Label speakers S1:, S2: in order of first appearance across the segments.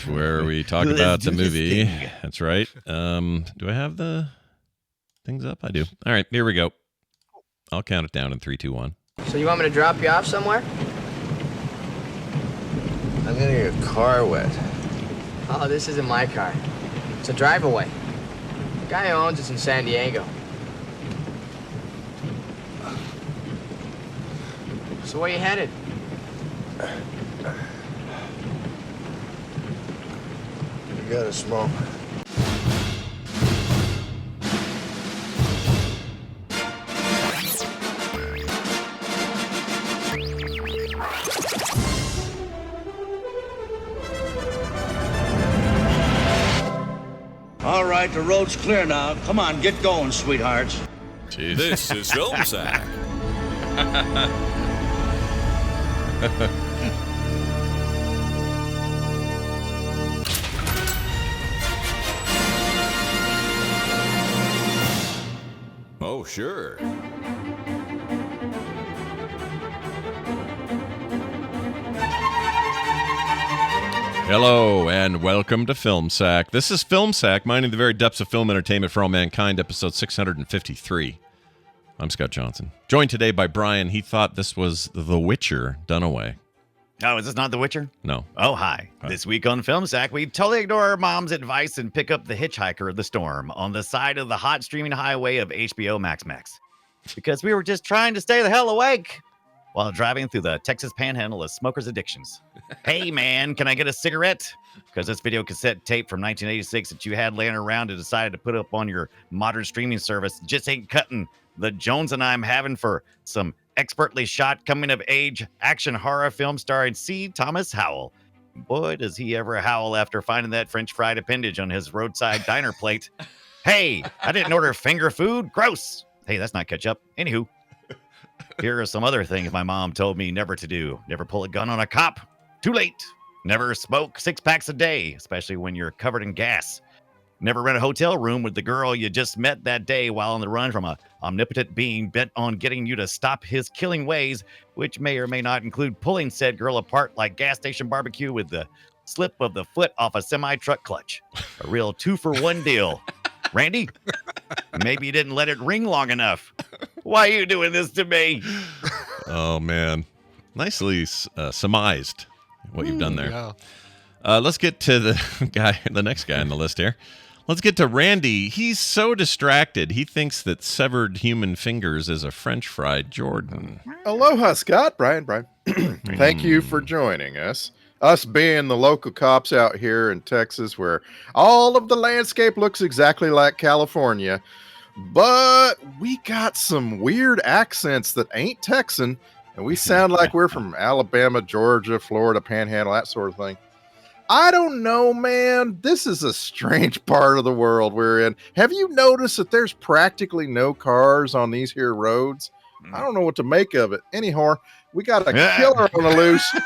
S1: where we talk about the movie. That's right. Do I have the things up? I do. All right, here we go. I'll count it down in 3, 2, 1.
S2: So you want me to drop you off somewhere?
S3: I'm getting your car wet.
S2: Oh, this isn't my car. It's a drive-away. The guy who owns it's in San Diego. So where you headed?
S3: You got a smoke?
S4: All right, the road's clear now. Come on, get going, sweethearts.
S1: Jeez.
S5: This is Film Sack. Oh, sure.
S1: Hello, and welcome to Film Sack. This is Film Sack, mining the very depths of film entertainment for all mankind, episode 653. I'm Scott Johnson. Joined today by Brian. He thought this was The Witcher done away.
S6: Oh, is this not The Witcher?
S1: No.
S6: Oh, hi. This week on Film Sack, we totally ignore our mom's advice and pick up the hitchhiker of the storm on the side of the hot streaming highway of HBO Max. Because we were just trying to stay the hell awake while driving through the Texas panhandle of smokers' addictions. Hey, man, can I get a cigarette? Because this video cassette tape from 1986 that you had laying around and decided to put up on your modern streaming service just ain't cutting the Jones and I'm having for some expertly shot coming-of-age action horror film starring C. Thomas Howell. Boy, does he ever howl after finding that French fried appendage on his roadside diner plate. Hey, I didn't order finger food. Gross. Hey, that's not ketchup. Anywho. Here are some other things my mom told me never to do. Never pull a gun on a cop. Too late. Never smoke 6 packs a day, especially when you're covered in gas. Never rent a hotel room with the girl you just met that day while on the run from a omnipotent being bent on getting you to stop his killing ways, which may or may not include pulling said girl apart like gas station barbecue with the slip of the foot off a semi-truck clutch. A real 2-for-1 deal. Randy, maybe you didn't let it ring long enough. Why are you doing this to me?
S1: Oh, man. Nicely surmised what you've done there.
S7: Yeah.
S1: Let's get to the next guy on the list here. Let's get to Randy. He's so distracted. He thinks that severed human fingers is a French fried Jordan.
S7: Aloha, Scott. Brian. Thank you for joining us. Us being the local cops out here in Texas, where all of the landscape looks exactly like California, but we got some weird accents that ain't Texan, and we sound like we're from Alabama, Georgia, Florida, Panhandle, that sort of thing. I don't know, man. This is a strange part of the world we're in. Have you noticed that there's practically no cars on these here roads? I don't know what to make of it. Anyhow, we got a killer on the loose,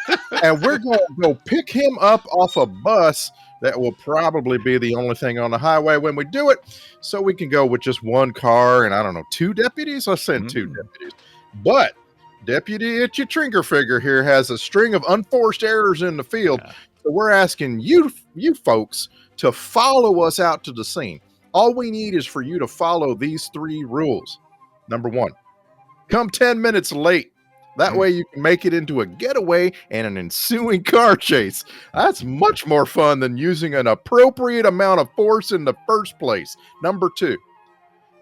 S7: and we're going to go pick him up off a bus that will probably be the only thing on the highway when we do it, so we can go with just one car and, I don't know, 2 deputies? Let's send 2 deputies. But Deputy Itchy Trinkerfinger here has a string of unforced errors in the field, so we're asking you folks to follow us out to the scene. All we need is for you to follow these 3 rules. Number 1, come 10 minutes late. That way you can make it into a getaway and an ensuing car chase. That's much more fun than using an appropriate amount of force in the first place. Number 2,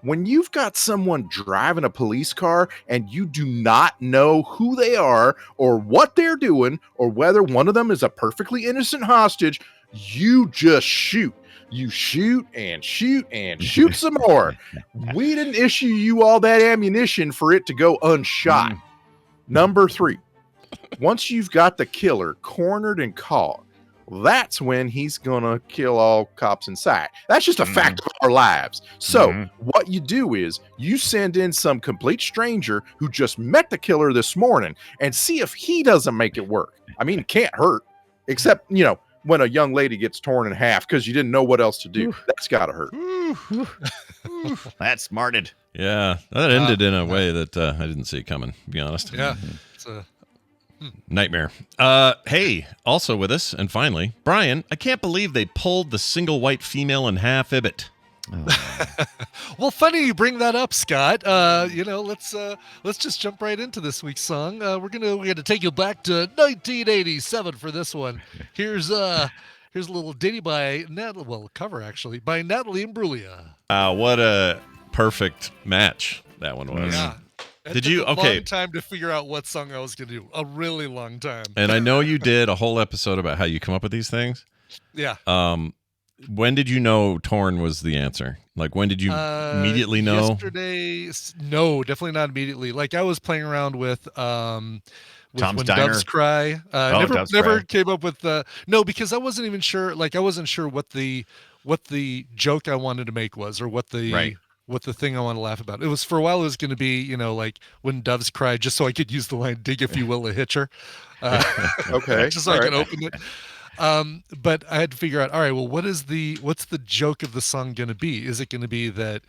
S7: when you've got someone driving a police car and you do not know who they are or what they're doing or whether one of them is a perfectly innocent hostage, you just shoot. You shoot and shoot and shoot some more. We didn't issue you all that ammunition for it to go unshot. Number 3, once you've got the killer cornered and caught, that's when he's going to kill all cops in sight. That's just a fact of our lives. So what you do is you send in some complete stranger who just met the killer this morning and see if he doesn't make it work. I mean, it can't hurt, except, you know, when a young lady gets torn in half because you didn't know what else to do. That's got to hurt.
S6: That's smarted.
S1: Yeah, that ended in a way that I didn't see coming, to be honest.
S8: Yeah.
S1: Nightmare. Hey, also with us, and finally, Brian, I can't believe they pulled the single white female in half Ibbot.
S8: Well, funny you bring that up, Scott. Let's just jump right into this week's song. We're gonna take you back to 1987 for this one. Here's a little ditty by cover actually by Natalie Imbruglia.
S1: What a perfect match that one was.
S8: Yeah.
S1: Did you?
S8: A
S1: Okay.
S8: long time to figure out what song I was gonna do. A really long time.
S1: And I know you did a whole episode about how you come up with these things.
S8: Yeah.
S1: When did you know Torn was the answer? Like, when did you immediately know?
S8: Yesterday, no, definitely not immediately. Like, I was playing around with
S6: Tom's
S8: When
S6: Diner.
S8: Doves Cry.
S6: Doves
S8: Never
S6: Cry.
S8: came up with no, because I wasn't even sure. Like, I wasn't sure what the joke I wanted to make was, or what the thing I want to laugh about. It was, for a while, it was going to be, like When Doves Cry, just so I could use the line "Dig if you will, a Hitcher."
S7: Okay.
S8: Just so I could open it. But I had to figure out, all right, well, what's the joke of the song going to be? Is it going to be that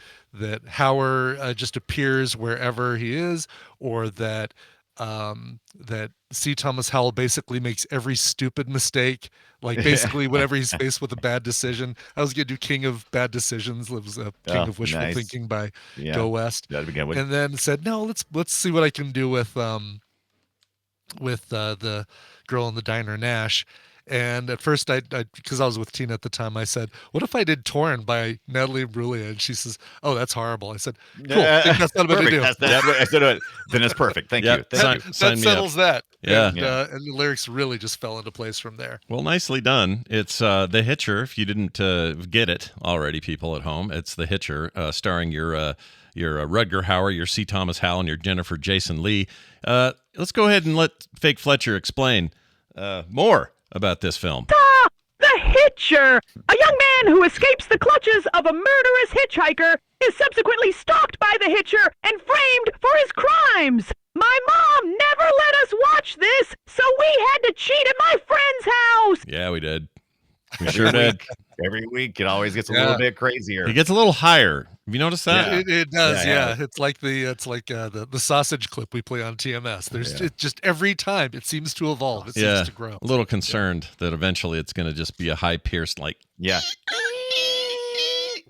S8: Howard just appears wherever he is, or that C. Thomas Howell basically makes every stupid mistake, like basically whenever he's faced with a bad decision? I was going to do King of Bad Decisions, lives King of Wishful
S6: nice.
S8: Thinking by
S6: Yeah.
S8: Go West,
S6: That'd be good.
S8: and then said, no, let's see what I can do with the girl in the diner, Nash. And at first, I because I was with Tina at the time, I said, "What if I did Torn by Natalie Imbruglia?" And she says, "Oh, that's horrible." I said, "Cool, I think that's not what I do."
S6: Then it's perfect. Thank
S1: Yeah.
S6: you.
S8: That
S1: Sign me up.
S8: settles that.
S1: Yeah.
S8: And the lyrics really just fell into place from there.
S1: Well, nicely done. It's The Hitcher. If you didn't get it already, people at home, it's The Hitcher, starring your Rutger Hauer, your C. Thomas Howell, and your Jennifer Jason Leigh. Let's go ahead and let Fake Fletcher explain more about this film.
S9: The Hitcher! A young man who escapes the clutches of a murderous hitchhiker is subsequently stalked by the Hitcher and framed for his crimes. My mom never let us watch this, so we had to cheat at my friend's house.
S1: Yeah, we did. We sure did.
S6: Every week, it always gets a little bit crazier.
S1: It gets a little higher. Have you noticed that?
S8: It does,
S6: Yeah.
S8: It's like the sausage clip we play on TMS. It's just every time it seems to evolve. It seems to grow.
S1: A little concerned that eventually it's going to just be a high pierced like.
S6: Yeah.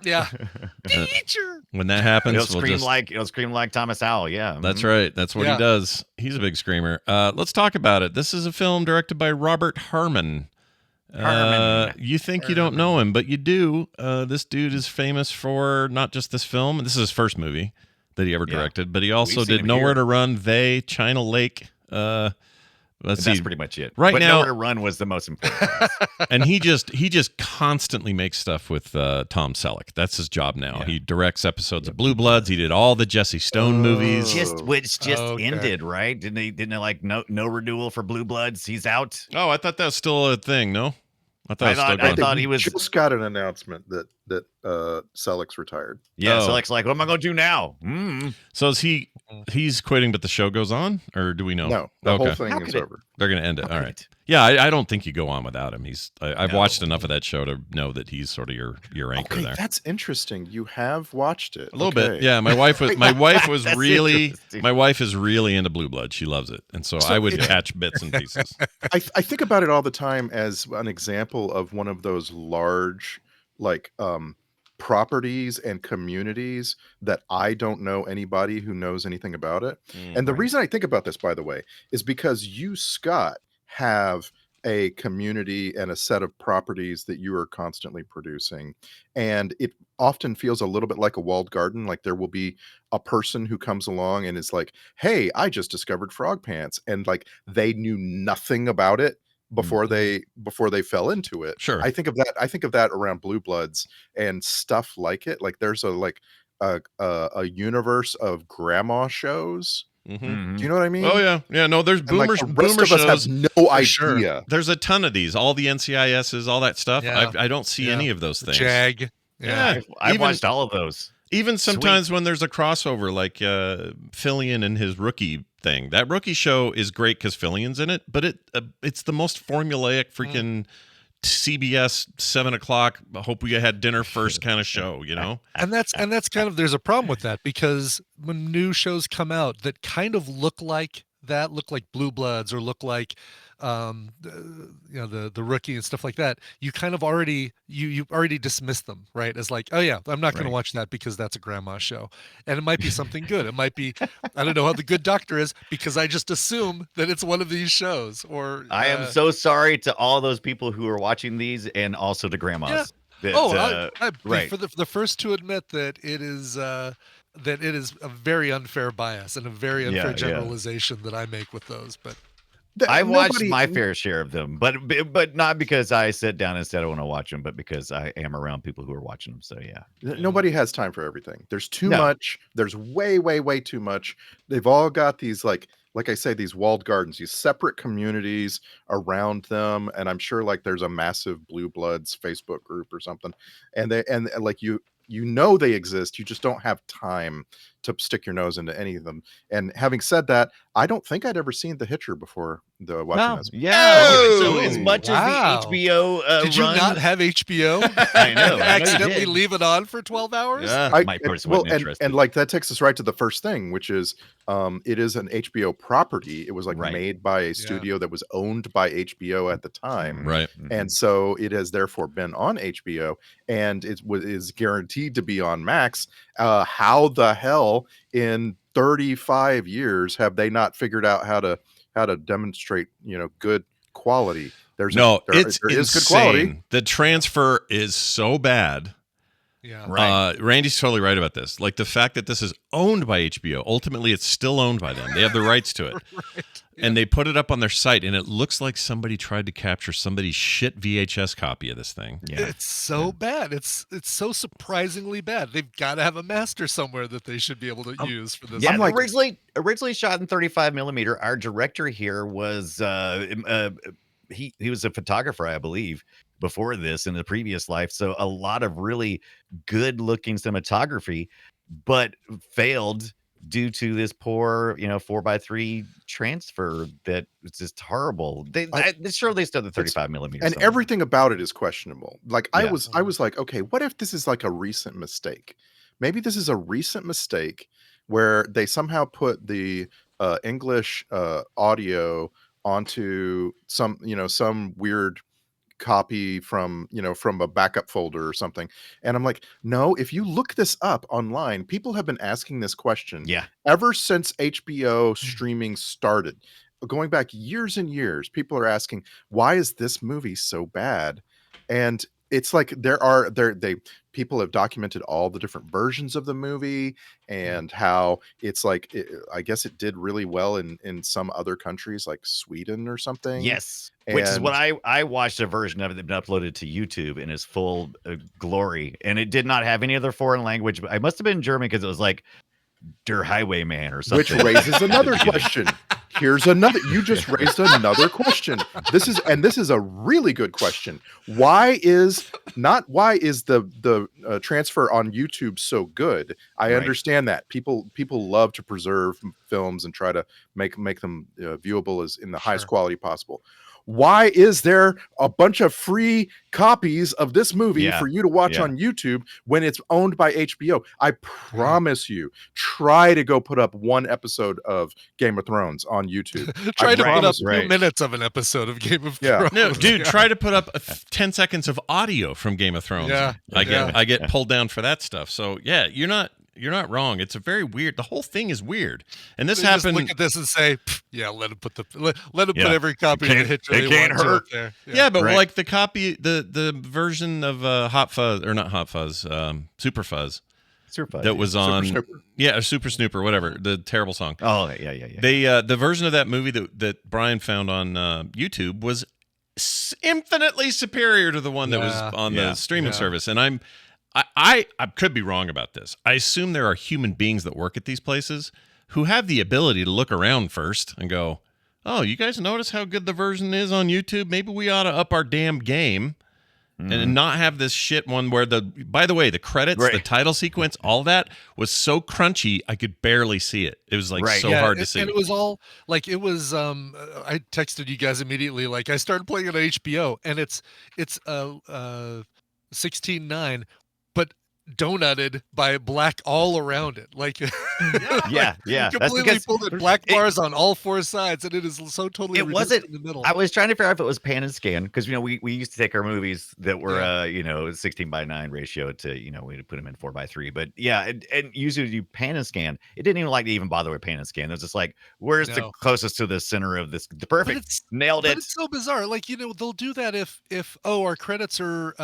S8: Yeah. Teacher.
S1: When that happens,
S6: It'll scream like Thomas Howell. Yeah.
S1: That's right. That's what he does. He's a big screamer. Let's talk about it. This is a film directed by Robert Harmon. You think you don't know him, but you do. This dude is famous for not just this film. This is his first movie that he ever directed, but he also did Nowhere to Run, They, China Lake. That's
S6: pretty much it.
S1: Right
S6: but
S1: now,
S6: Nowhere to Run was the most important.
S1: And he just constantly makes stuff with Tom Selleck. That's his job now.
S6: Yeah.
S1: He directs episodes of Blue Bloods. He did all the Jesse Stone movies.
S6: Which ended, right? Didn't it like no renewal for Blue Bloods? He's out.
S1: Oh, I thought that was still a thing. No, I thought
S6: he was
S7: just got an announcement that Selleck's retired.
S6: Yeah,
S1: Oh.
S6: Selleck's like, what am I going to do now?
S1: So is he's quitting, but the show goes on, or do we know?
S7: No, the whole thing is over.
S1: They're going to end it. All right. Yeah, I don't think you go on without him. I've watched enough of that show to know that he's sort of your anchor there.
S7: That's interesting. You have watched it
S1: A little bit. Yeah, my wife was
S6: That's
S1: really
S6: interesting.
S1: my wife is really into Blue Blood. She loves it. And so I would catch bits and pieces.
S7: I think about it all the time as an example of one of those large, like, properties and communities that I don't know anybody who knows anything about it. And the reason I think about this, by the way, is because you, Scott, have a community and a set of properties that you are constantly producing. And it often feels a little bit like a walled garden. Like there will be a person who comes along and is like, hey, I just discovered Frog Pants. And like they knew nothing about it before they fell into it.
S1: Sure.
S7: I think of that around Blue Bloods and stuff like it. Like there's a universe of grandma shows.
S1: Mm-hmm.
S7: Do you know what I mean?
S1: Oh yeah. No, there's
S7: And,
S1: boomer
S7: like, the rest
S1: boomer
S7: of us
S1: shows.
S7: have no idea.
S8: Sure.
S1: There's a ton of these. All the NCISs, all that stuff.
S8: Yeah.
S1: I don't see any of those things.
S8: Jag.
S1: Yeah.
S6: I've
S1: Even-
S6: watched all of those.
S1: Even sometimes when there's a crossover, like Fillion and his rookie thing, that rookie show is great because Fillion's in it, but it's the most formulaic freaking CBS 7 o'clock. I hope we had dinner first kind of show, you know?
S8: And that's kind of, there's a problem with that, because when new shows come out that kind of look like that, look like Blue Bloods, or look like the Rookie and stuff like that, you kind of already you already dismiss them, right? As like, oh yeah, I'm not going to
S6: Right.
S8: watch that because that's a grandma show. And it might be something good. It might be, I don't know how The Good Doctor is, because I just assume that it's one of these shows. Or
S6: I am so sorry to all those people who are watching these, and also to grandmas. That,
S8: I'd be
S6: right.
S8: for the first to admit that it is a very unfair bias and a very unfair
S6: Yeah.
S8: generalization that I make with those. But
S6: I watched my fair share of them, but not because I sit down and said I want to watch them, but because I am around people who are watching them. So yeah.
S7: Nobody has time for everything. There's too
S6: No.
S7: much. There's way too much. They've all got these like I say, these walled gardens, these separate communities around them, and I'm sure like there's a massive Blue Bloods Facebook group or something, and like you know they exist. You just don't have time to stick your nose into any of them. And having said that, I don't think I'd ever seen The Hitcher before watching this.
S6: Yeah.
S1: Oh!
S6: So as much
S8: Wow.
S6: as the HBO
S8: did you
S6: run,
S8: not have HBO?
S6: I know. you
S8: Accidentally
S6: did.
S8: leave it on for 12 hours?
S1: Yeah.
S6: My person wasn't interested.
S7: And like that takes us right to the first thing, which is it is an HBO property. It was like
S6: Right.
S7: made by a studio that was owned by HBO at the time.
S1: Right.
S7: And so it has therefore been on HBO, and it is guaranteed to be on Max. How the hell in 35 years have they not figured out how to demonstrate, good quality?
S1: It's
S7: there is good quality.
S1: insane. The transfer is so bad.
S8: Yeah.
S6: Right.
S1: Randy's totally right about this. Like the fact that this is owned by HBO, ultimately it's still owned by them. They have the rights to it.
S8: Right.
S1: And they put it up on their site, and it looks like somebody tried to capture somebody's shit VHS copy of this thing.
S6: Yeah.
S8: It's so bad. It's so surprisingly bad. They've got to have a master somewhere that they should be able to use for this.
S6: Yeah,
S7: I'm like-
S6: originally shot in 35 millimeter. Our director here was he was a photographer, I believe, before this in the previous life. So a lot of really good looking cinematography, but failed due to this poor, 4:3 transfer that was just horrible. They still the 35 millimeter.
S7: And everything about it is questionable. Like I
S6: Yeah.
S7: was like, okay, what if this is like a recent mistake? Maybe this is a recent mistake where they somehow put the English audio onto some weird copy from a backup folder or something. And I'm like, no, if you look this up online, people have been asking this question
S6: Yeah.
S7: ever since HBO streaming started. Going back years and years, people are asking, why is this movie so bad? And it's like people have documented all the different versions of the movie and how it's like I guess it did really well in some other countries like Sweden or something.
S6: Yes, which is what I watched a version of it that been uploaded to YouTube in its full glory, and it did not have any other foreign language. I must have been German because it was like Der Highwayman or something.
S7: Which raises another question. You just raised another question. This is a really good question. Why is the transfer on YouTube so good? I understand that people love to preserve films and try to make them viewable as in the highest quality possible. Why is there a bunch of free copies of this movie for you to watch on YouTube when it's owned by HBO? I promise you, try to go put up one episode of Game of Thrones on YouTube.
S8: Try to put up
S7: you.
S8: 2 minutes of an episode of Game of Thrones.
S1: No, dude, try to put up 10 seconds of audio from Game of Thrones.
S8: Yeah.
S1: I get pulled down for that stuff. So yeah, you're not wrong. It's a very weird. The whole thing is weird, and this happened.
S8: Just look at this and say, yeah, let him put every copy of the Hitcher.
S6: It can't hurt.
S8: There.
S1: Yeah, but like the copy, the version of Hot Fuzz or not Hot Fuzz, Super Fuzz. That was on Super Snooper, whatever, the terrible song.
S6: Oh yeah.
S1: They the version of that movie that Brian found on YouTube was infinitely superior to the one that was on the streaming service, and I could be wrong about this. I assume there are human beings that work at these places who have the ability to look around first and go, "Oh, you guys notice how good the version is on YouTube? Maybe we ought to up our damn game and not have this shit one where by the way, the credits, the title sequence, all that was so crunchy I could barely see it. It was like so hard to see.
S8: And it was all like I texted you guys immediately. Like I started playing it on HBO, and it's 16:9. But donutted by black all around it. Like,
S6: Yeah, yeah. That's
S8: completely
S6: because
S8: pulled in black bars on all four sides, and it is so totally
S6: it
S8: reduced
S6: wasn't.
S8: in the middle.
S6: I was trying to figure out if it was pan and scan because we used to take our movies that were
S8: Yeah.
S6: 16:9 ratio to we'd put them in 4:3. But yeah, and usually you pan and scan. It didn't even like to even bother with pan and scan. It was just like, where's the
S8: No.
S6: closest to the center of this? The
S8: But
S6: perfect. Nailed
S8: but
S6: it.
S8: it's so bizarre. Like, they'll do that if our credits are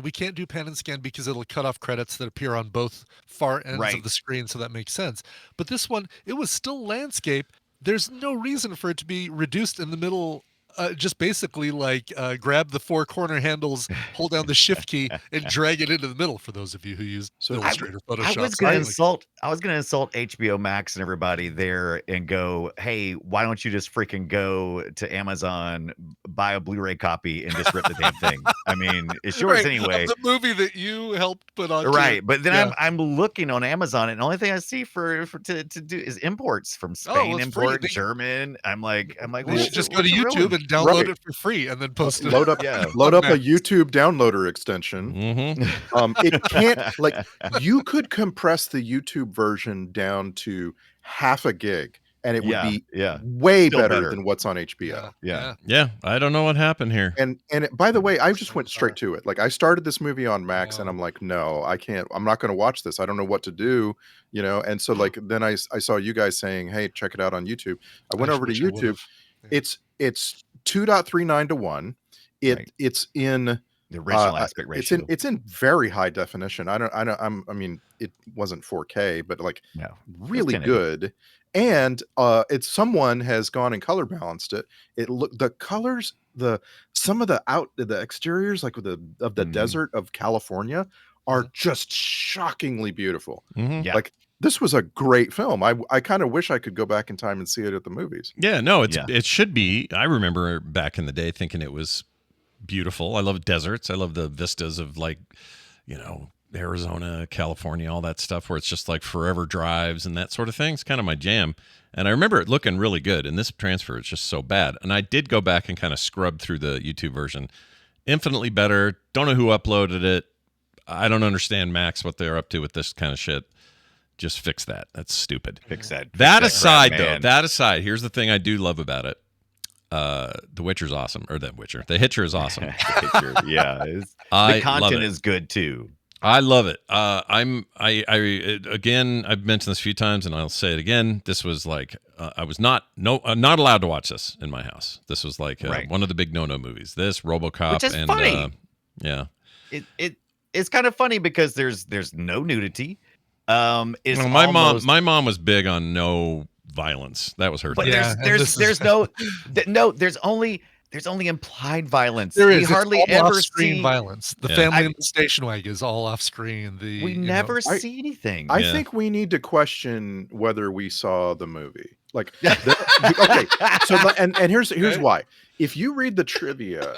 S8: we can't do pan and scan because it'll cut off credits that appear on both far ends
S6: Right.
S8: of the screen, so that makes sense. But this one, it was still landscape. There's no reason for it to be reduced in the middle. Just basically like grab the four corner handles, hold down the shift key, and drag it into the middle. For those of you who use
S7: So
S8: Illustrator,
S6: I
S8: Photoshop,
S6: was gonna
S8: like,
S6: insult. I was gonna insult HBO Max and everybody there and go, "Hey, why don't you just freaking go to Amazon, buy a Blu-ray copy, and just rip the damn thing?" I mean, it's yours
S8: right,
S6: anyway,
S8: of the movie that you helped put on.
S6: right? But then
S8: Yeah.
S6: I'm looking on Amazon, and the only thing I see for to do is imports from
S8: Oh,
S6: Spain,
S8: well, it's free.
S6: import German. I'm like,
S8: They should just go to
S6: what's the real
S8: YouTube
S6: one?
S8: and download
S7: Right.
S8: it for free, and then post it.
S7: load up
S6: Yeah.
S7: load up a
S8: Max.
S7: YouTube downloader extension. It can't, like, you could compress the YouTube version down to half a gig and it would
S6: Yeah,
S7: be
S6: yeah.
S7: way
S6: Still
S7: better
S6: better.
S7: than what's on HBO.
S6: Yeah.
S1: Yeah, I don't know what happened here.
S7: And by the way, I just
S8: so
S7: went straight to it. Like, I started this movie on Max and
S8: Wow.
S7: I'm like, no, I can't. I'm not going to watch this. I don't know what to do, And so, like, then I saw you guys saying, hey, check it out on YouTube. I went over to
S8: wish I
S7: YouTube.
S8: would've. Yeah.
S7: It's 2.39 to 1.
S6: Right.
S7: It's in
S6: The original aspect ratio.
S7: it's in very high definition. I mean, it wasn't 4K, but like
S6: No,
S7: really
S6: 1080.
S7: good. And it's someone has gone and color balanced it. The colors, some of the exteriors, like of the
S6: Mhm.
S7: desert of California, are just shockingly beautiful.
S1: Mhm.
S6: Yeah.
S7: Like, this was a great film. I kind of wish I could go back in time and see it at the movies.
S1: Yeah, no,
S6: Yeah.
S1: it should be. I remember back in the day thinking it was beautiful. I love deserts. I love the vistas of, like, Arizona, California, all that stuff where it's just like forever drives and that sort of thing. It's kind of my jam. And I remember it looking really good. And this transfer is just so bad. And I did go back and kind of scrub through the YouTube version. Infinitely better. Don't know who uploaded it. I don't understand Max what they're up to with this kind of shit. Just fix that. That's stupid.
S6: Fix that.
S1: That
S6: Fix
S1: aside,
S6: crap,
S1: though,
S6: man.
S1: that aside, here's the thing I do love about it. The Witcher's awesome, or the Witcher. The Hitcher is awesome.
S6: Yeah,
S1: I
S6: the
S1: love
S6: content
S1: it.
S6: is good too.
S1: I love it. Again, I've mentioned this a few times, and I'll say it again. This was like I was not allowed to watch this in my house. This was like
S6: Right.
S1: one of the big no-no movies. This RoboCop,
S6: Which is
S1: and
S6: funny.
S1: yeah.
S6: It's kind of funny because there's no nudity. It's
S1: Well, my mom was big on no violence. That was her
S6: but
S1: thing.
S8: Yeah, and
S6: there's
S8: this is-
S6: there's only implied violence.
S8: There
S6: We
S8: is. It's
S6: hardly
S8: all
S6: ever
S8: off-screen
S6: see.
S8: violence. The
S1: Yeah.
S8: family in the station wagon is all off screen.
S6: We never see anything.
S7: I
S1: Yeah.
S7: think we need to question whether we saw the movie. Like, okay, so and here's why. If you read the trivia,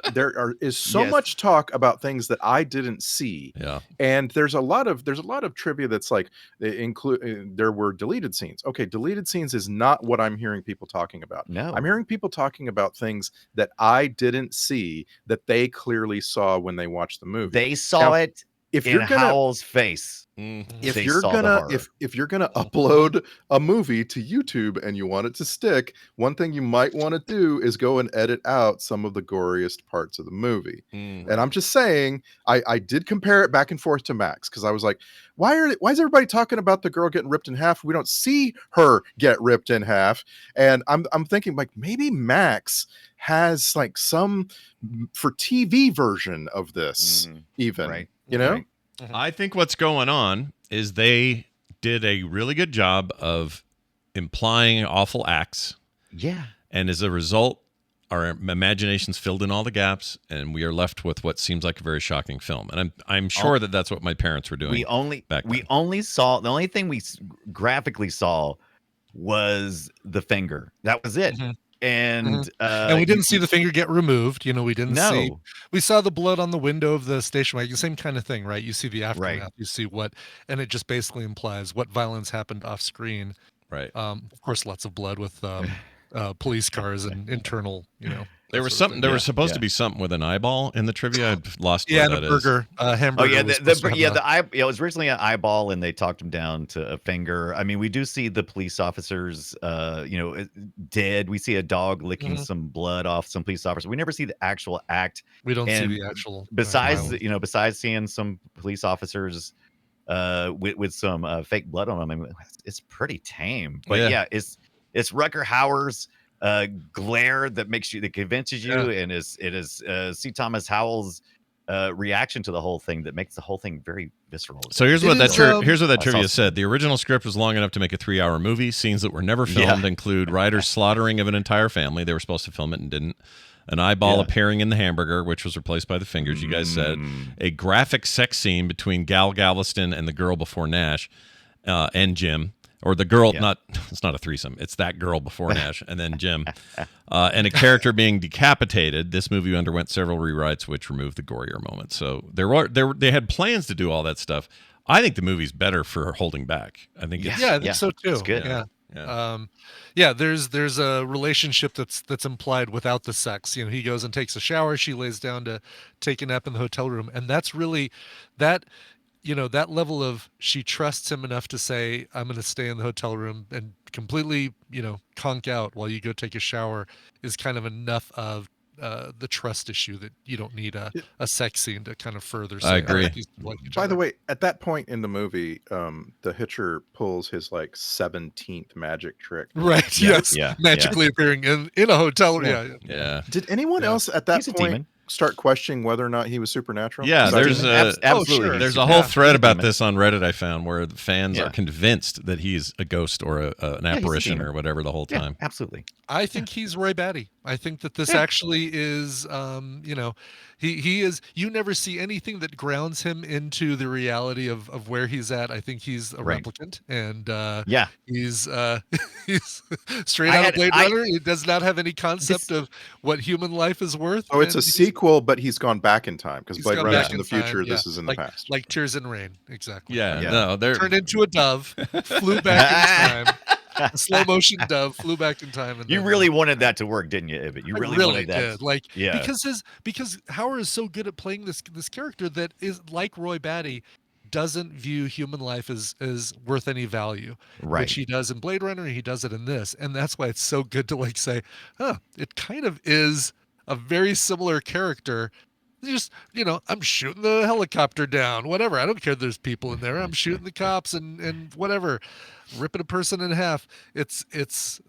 S7: is so
S6: Yes.
S7: much talk about things that I didn't see,
S1: Yeah.
S7: and there's a lot of trivia that's like there were deleted scenes. Okay, deleted scenes is not what I'm hearing people talking about.
S6: No.
S7: I'm hearing people talking about things that I didn't see that they clearly saw when they watched the movie.
S6: They saw
S7: Now,
S6: it
S7: if
S6: in
S7: you're gonna
S6: Howell's face.
S7: if
S6: They
S7: you're
S6: saw the
S7: gonna
S6: horror.
S7: if you're gonna upload a movie to YouTube and you want it to stick, one thing you might want to do is go and edit out some of the goriest parts of the movie. And I'm just saying, I did compare it back and forth to Max because I was like, why is everybody talking about the girl getting ripped in half? We don't see her get ripped in half. And I'm thinking, like, maybe Max has like some for TV version of this, even,
S6: Right.
S7: Right.
S1: I think what's going on is they did a really good job of implying awful acts,
S6: Yeah.
S1: and as a result, our imaginations filled in all the gaps, and we are left with what seems like a very shocking film. And I'm sure that that's what my parents were doing.
S6: We only
S1: back then.
S6: saw the only thing we graphically saw was the finger. That was it.
S8: Mhm.
S6: And
S8: And we didn't see the finger get removed. We didn't see.
S6: No.
S8: We saw the blood on the window of the station wagon. Same kind of thing, right? You see the aftermath.
S6: Right.
S8: You see and it just basically implies what violence happened off screen.
S1: Right.
S8: Of course, lots of blood with police cars and internal,
S1: There was something. There was supposed to be something with an eyeball in the trivia. I've lost what
S8: and
S1: that
S8: a
S1: is.
S8: burger, hamburger.
S6: Oh yeah,
S8: was supposed to have
S6: it was originally an eyeball, and they talked him down to a finger. I mean, we do see the police officers, dead. We see a dog licking some blood off some police officers. We never see the actual act.
S8: We don't see
S6: And
S8: the actual.
S6: Besides,
S8: violence.
S6: besides seeing some police officers, with some fake blood on them, I mean, it's pretty tame. But yeah, it's Rutger Hauer's glare that convinces you, and it is C. Thomas Howell's reaction to the whole thing that makes the whole thing very visceral.
S1: So here's what that trivia said. The original script was long enough to make a 3-hour movie. Scenes that were never filmed include Ryder's slaughtering of an entire family. They were supposed to film it and didn't. An eyeball appearing in the hamburger, which was replaced by the fingers, you guys said. A graphic sex scene between Gal Galveston and the girl before Nash and Jim. Or the girl, it's not a threesome. It's that girl before Nash and then Jim. And a character being decapitated. This movie underwent several rewrites, which removed the gorier moments. So they had plans to do all that stuff. I think the movie's better for holding back. I think it's...
S8: I think so too.
S6: It's good.
S8: There's a relationship that's implied without the sex. He goes and takes a shower. She lays down to take a nap in the hotel room. And that's really that... that level of she trusts him enough to say, I'm going to stay in the hotel room and completely, conk out while you go take a shower is kind of enough of the trust issue that you don't need a sex scene to kind of further.
S1: I agree.
S7: By the way, at that point in the movie, the Hitcher pulls his 17th magic trick.
S8: Right. Yes. Magically appearing in a hotel room.
S1: Yeah.
S7: Did anyone else at that point start questioning whether or not he was supernatural?
S1: Yeah, there's
S6: absolutely.
S1: There's a whole thread about this on Reddit I found where the fans are convinced that he's a ghost or an apparition or whatever the whole time.
S6: Yeah, absolutely.
S8: I think he's Roy Batty. I think that this actually is, he is. You never see anything that grounds him into the reality of where he's at. I think he's a replicant, and he's straight out of Blade Runner. He does not have any concept of what human life is worth.
S7: Oh, it's a sequel, but he's gone back in time because Blade Runner's in the future. This is in the past.
S8: Like Tears in Rain, exactly.
S1: No, they're
S8: turned into a dove, flew back in time. A slow motion dove flew back in time. And
S6: you really wanted that to work, didn't you, Ibbott? You really wanted that.
S8: Did. Because Hauer is so good at playing this character that is like Roy Batty, doesn't view human life as worth any value, which he does in Blade Runner, and he does it in this, and that's why it's so good to say, it kind of is a very similar character. Just, I'm shooting the helicopter down, whatever. I don't care if there's people in there. I'm shooting the cops and whatever, ripping a person in half. It's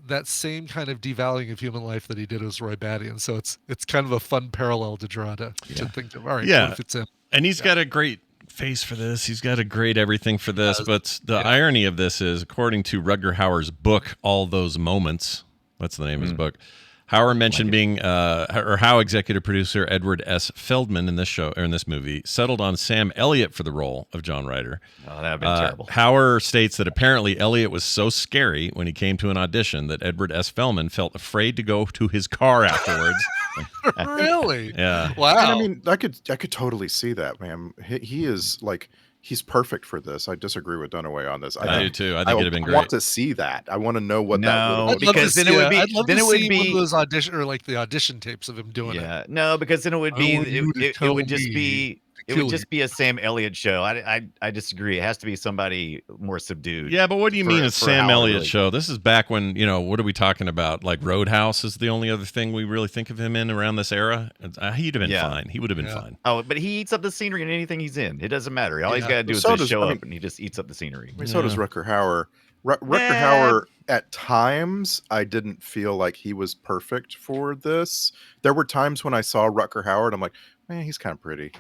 S8: that same kind of devaluing of human life that he did as Roy Batty. And so it's kind of a fun parallel to draw to think of, all right, what if it's him?
S1: And he's got a great face for this. He's got a great everything for this. But the irony of this is, according to Rutger Hauer's book, All Those Moments, that's the name of his book, Hauer mentioned being, or how executive producer Edward S. Feldman in this movie settled on Sam Elliott for the role of John Ryder.
S6: Oh, that would have been terrible.
S1: Hauer states that apparently Elliott was so scary when he came to an audition that Edward S. Feldman felt afraid to go to his car afterwards.
S8: Really?
S1: Yeah.
S8: Wow.
S7: And I mean, I could totally see that, man. He is he's perfect for this. I disagree with Dunaway on this.
S1: I do too. I think it'd have been great.
S7: I want to see that. I want to know what that would
S6: because then it would be.
S8: I'd love
S6: then
S8: to
S6: it would
S8: see
S6: be
S8: one of those audition or the audition tapes of him doing it.
S6: Yeah, no, because then it would be. It would just be. It would just be a Sam Elliott show. I disagree. It has to be somebody more subdued.
S1: Yeah, but what do you mean a Sam Elliott show? This is back when, what are we talking about? Like Roadhouse is the only other thing we really think of him in around this era. He'd have been fine. He would have been fine.
S6: Oh, but he eats up the scenery in anything he's in. It doesn't matter. All he's got to do is just show up, and he just eats up the scenery.
S7: I mean, so does Rutger Hauer. Rutger Hauer, at times, I didn't feel like he was perfect for this. There were times when I saw Rutger Hauer, and I'm like, man, he's kind of pretty.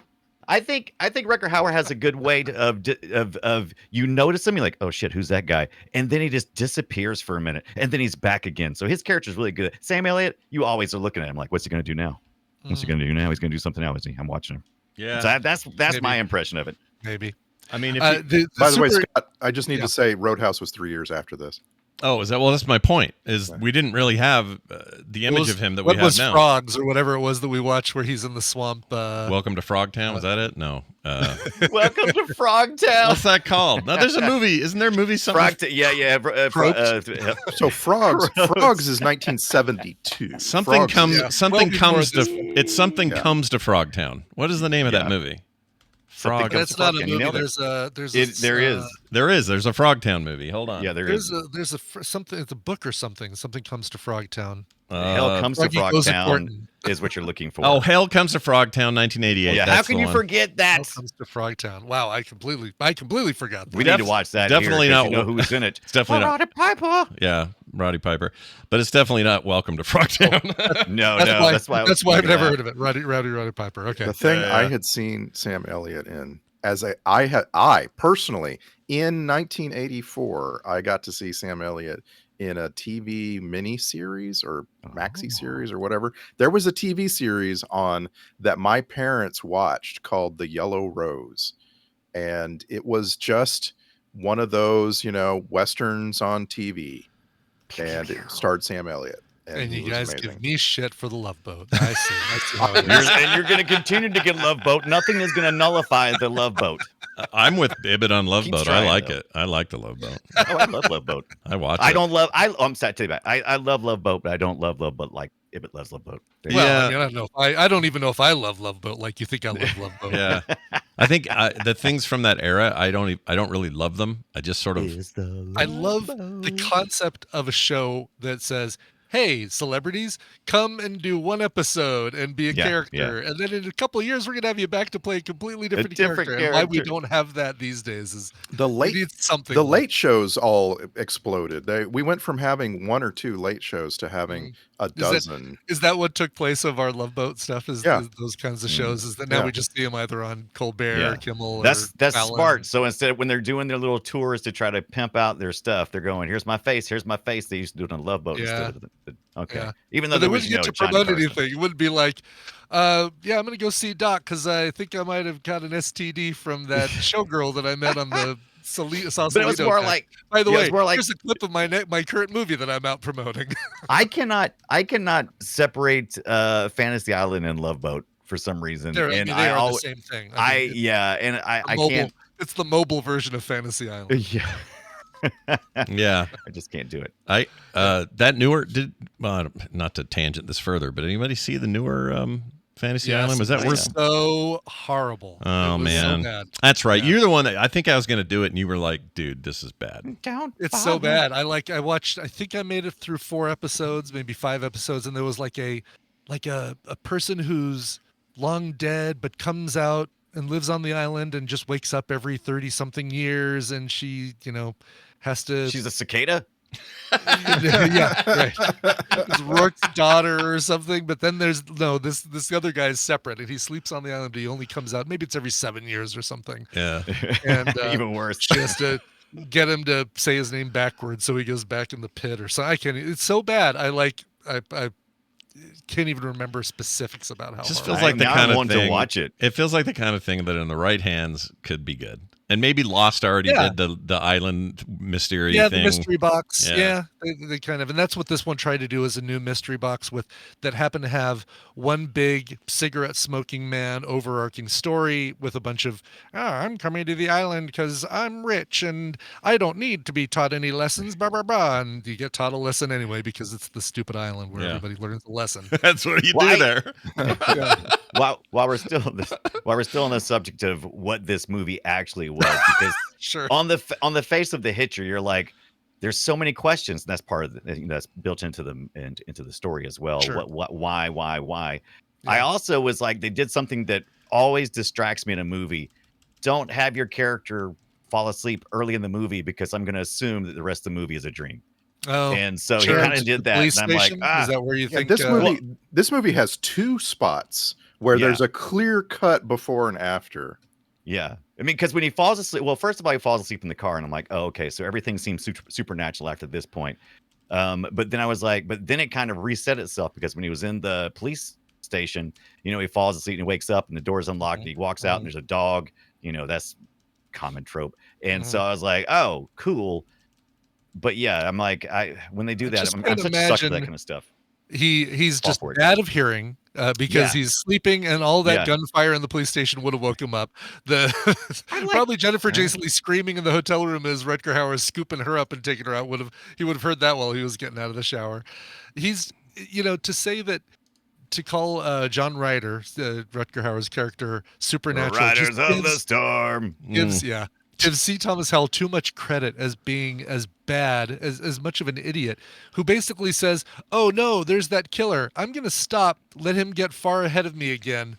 S6: I think Rutger Hauer has a good way of you notice him, you're like, oh shit, who's that guy? And then he just disappears for a minute, and then he's back again. So his character's really good. Sam Elliott, you always are looking at him like, what's he gonna do now? What's he gonna do now? He's gonna do something now, isn't he? I'm watching him.
S1: Yeah.
S6: So that's my impression of it.
S8: Maybe.
S1: I mean,
S7: by the way, Scott, I just need to say Roadhouse was 3 years after this.
S1: Oh, is that? Well, that's my point. Is we didn't really have the image of him that we
S8: what
S1: have
S8: was
S1: now.
S8: Frogs or whatever it was that we watched where he's in the swamp.
S1: Welcome to Frogtown. Was that it? No.
S6: Welcome to Frogtown.
S1: What's that called? No, there's a movie. Isn't there a movie? Something.
S6: Yeah.
S7: So Frogs is 1972.
S1: Something
S7: Frogs
S1: comes. Something comes to.
S8: this.
S1: It's something comes to Frogtown. What is the name of that movie?
S6: Something
S1: Frog.
S6: comes
S8: That's not a
S6: Frogtown. You
S8: movie.
S6: nailed it.
S8: There is.
S1: There's a Frogtown movie. Hold on.
S6: Yeah,
S8: There's something. It's a book or something. Something comes to Frogtown.
S6: Hell Comes to
S8: Froggy Goes
S6: Frogtown
S8: Important.
S6: is what you're looking for.
S1: Oh, Hell Comes to Frogtown, 1988.
S6: yeah.
S1: That's
S6: How can
S1: the
S6: you
S1: one.
S6: forget that?
S8: Hell Comes to Frogtown. Wow, I completely forgot that.
S6: We need to watch that.
S1: definitely
S6: here, 'cause
S1: not-
S6: You know who's in it?
S1: It's definitely not.
S6: Roddy Piper.
S1: Yeah, Roddy Piper, but it's definitely not Welcome to Frogtown.
S6: No,
S8: That's why
S6: that's
S8: I've never heard of it. Roddy Piper. Okay.
S7: The thing I had seen Sam Elliott in I personally in 1984, I got to see Sam Elliott in a TV mini series or maxi series or whatever. There was a TV series on that my parents watched called The Yellow Rose. And it was just one of those, Westerns on TV. And it starred Sam Elliott.
S8: And
S7: he
S8: you
S7: was
S8: guys
S7: amazing.
S8: give me shit for the Love Boat. I see how it is.
S6: And you're going to continue to get Love Boat. Nothing is going to nullify the Love Boat.
S1: I'm with Ibbot on Love
S6: Keeps
S1: Boat.
S6: trying,
S1: I like
S6: though.
S1: it. I like the Love Boat.
S6: Oh, I love Love Boat.
S1: I watch
S6: I
S1: it.
S6: don't love. I'm sorry to tell you that. I love Love Boat, but I don't love Love Boat like Ibbot loves Love Boat.
S8: Well,
S1: Yeah.
S8: I mean, I don't know. I don't even know if I love Love Boat like you think I love Love Boat.
S1: Yeah, I think the things from that era, I don't really love them. I just sort of.
S8: I love the concept of a show that says, hey, celebrities, come and do one episode and be a
S6: Yeah,
S8: character. And then in a couple of years, we're going to have you back to play a completely different character. And why we don't have that these days is
S7: The
S8: we
S7: late
S8: need something.
S7: the
S8: like-
S7: late shows all exploded. We went from having one or two late shows to having a dozen.
S8: Is that what took place of our Love Boat stuff? Is those kinds of shows? Is that now
S7: Yeah.
S8: we just see them either on Colbert or Kimmel?
S6: That's
S8: or Fallon?
S6: smart. So instead, when they're doing their little tours to try to pimp out their stuff, they're going, "Here's my face. Here's my face." They used to do it on Love Boat instead of okay.
S8: Yeah.
S6: Even though
S8: But they
S6: there was
S8: wouldn't get to
S6: Johnny
S8: promote
S6: Carson.
S8: anything. It wouldn't be like, yeah, I'm going to go see Doc because I think I might have got an STD from that showgirl that I met on the Sausalito.
S6: But it was more
S8: guy.
S6: like,
S8: By the
S6: yeah, it
S8: way,
S6: was more like-
S8: here's a clip of my current movie that I'm out promoting.
S6: I cannot separate Fantasy Island and Love Boat for some reason.
S8: They
S6: and
S8: are the same thing. I mean,
S6: I
S8: mobile,
S6: can't.
S8: It's the mobile version of Fantasy Island.
S6: Yeah.
S1: Yeah,
S6: I just can't do it.
S1: That newer not to tangent this further, but anybody see the newer Fantasy Island? Was that
S8: it was so horrible?
S1: Oh
S8: It was
S1: man,
S8: so bad.
S1: that's right.
S8: Yeah.
S1: You're the one that I think I was going to do it, and you were like, "Dude, this is bad."
S8: It's so bad. I watched. I think I made it through 4 episodes, maybe 5 episodes, and there was like a person who's long dead but comes out and lives on the island and just wakes up every 30 something years, and she has to.
S6: She's a cicada.
S8: Yeah, right. It's Rourke's daughter or something. But then there's this other guy is separate, and he sleeps on the island. But he only comes out. Maybe it's every 7 years or something.
S1: Yeah,
S8: And
S6: Even worse.
S8: she has to get him to say his name backwards so he goes back in the pit or something. I can't. It's so bad. I can't even remember specifics about how.
S1: it just
S8: horrible.
S1: feels like the
S6: now
S1: kind
S6: I
S1: of
S6: want
S1: thing.
S6: to watch it.
S1: It feels like the kind of thing that in the right hands could be good. And maybe Lost already did the island mystery
S8: the
S1: thing.
S8: mystery box.
S1: Yeah.
S8: Yeah, they kind of, and that's what this one tried to do, is a new mystery box that happened to have one big cigarette smoking man overarching story with a bunch of, I'm coming to the island because I'm rich and I don't need to be taught any lessons, blah blah blah, and you get taught a lesson anyway because it's the stupid island where everybody learns a lesson.
S1: That's what you do there.
S6: While we're still on the subject of what this movie actually was, because
S8: Sure.
S6: on the face of the Hitcher, you're like, there's so many questions. And that's part of that's built into the story as well.
S8: Sure.
S6: Why?
S8: Yeah.
S6: I also was like, they did something that always distracts me in a movie. Don't have your character fall asleep early in the movie because I'm going to assume that the rest of the movie is a dream.
S8: Oh,
S6: And so he
S8: sure.
S6: kind of did
S8: The
S6: that.
S8: police
S6: And I'm like,
S8: station? Is that where you think
S7: this movie has 2 spots where
S6: Yeah.
S7: there's a clear cut before and after.
S6: yeah. I mean, because when he falls asleep, well, first of all, he falls asleep in the car, and I'm like, oh, okay, so everything seems supernatural after this point. But then I was like, but then it kind of reset itself, because when he was in the police station, he falls asleep and he wakes up and the door's unlocked and he walks out and there's a dog. That's common trope. And so I was like, oh, cool. but yeah, I'm like, when they do that,
S8: just
S6: I'm
S8: can't
S6: such a sucker for that
S8: imagine
S6: kind of stuff.
S8: he's
S6: All
S8: just
S6: for it.
S8: bad of hearing because
S6: Yeah.
S8: he's sleeping, and all that
S6: Yeah.
S8: gunfire in the police station would have woke him up. The probably Jennifer Jason Leigh screaming in the hotel room as Rutger Hauer is scooping her up and taking her out would have heard that while he was getting out of the shower. He's to say that, to call John Ryder, Rutger Hauer's character, supernatural, just
S6: Riders of the Storm.
S8: gives C. Thomas Howell too much credit as being as bad, as much of an idiot, who basically says, "Oh no, there's that killer. I'm gonna stop, let him get far ahead of me again,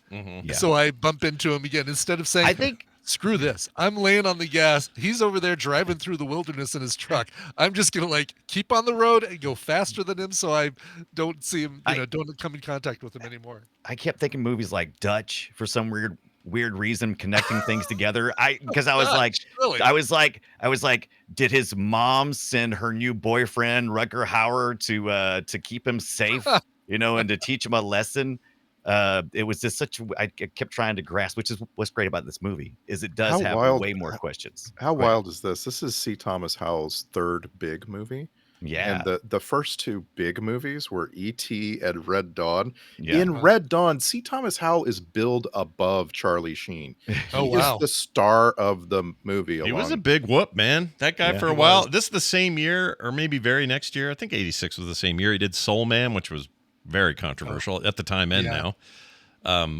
S8: so I bump into him again." Instead of saying,
S6: I think,
S8: "Screw this, I'm laying on the gas. He's over there driving through the wilderness in his truck. I'm just gonna keep on the road and go faster than him, so I don't see him, don't come in contact with him anymore."
S6: I kept thinking movies like Dutch for some weird reason, connecting things together. Because I was like,
S8: really?
S6: I was like, did his mom send her new boyfriend Rutger Hauer to keep him safe, and to teach him a lesson? It was just I kept trying to grasp, which is what's great about this movie, is it does have way more questions.
S7: How wild is this? This is C. Thomas Howell's third big movie.
S6: Yeah.
S7: And the first two big movies were E.T. and Red Dawn.
S6: Yeah.
S7: In Red Dawn, C. Thomas Howell is billed above Charlie Sheen. He is the star of the movie.
S1: He was a big whoop, man. That guy for a
S8: He
S1: while.
S8: was.
S1: This is the same year, or maybe very next year. I think 86 was the same year. He did Soul Man, which was very controversial at the time and now.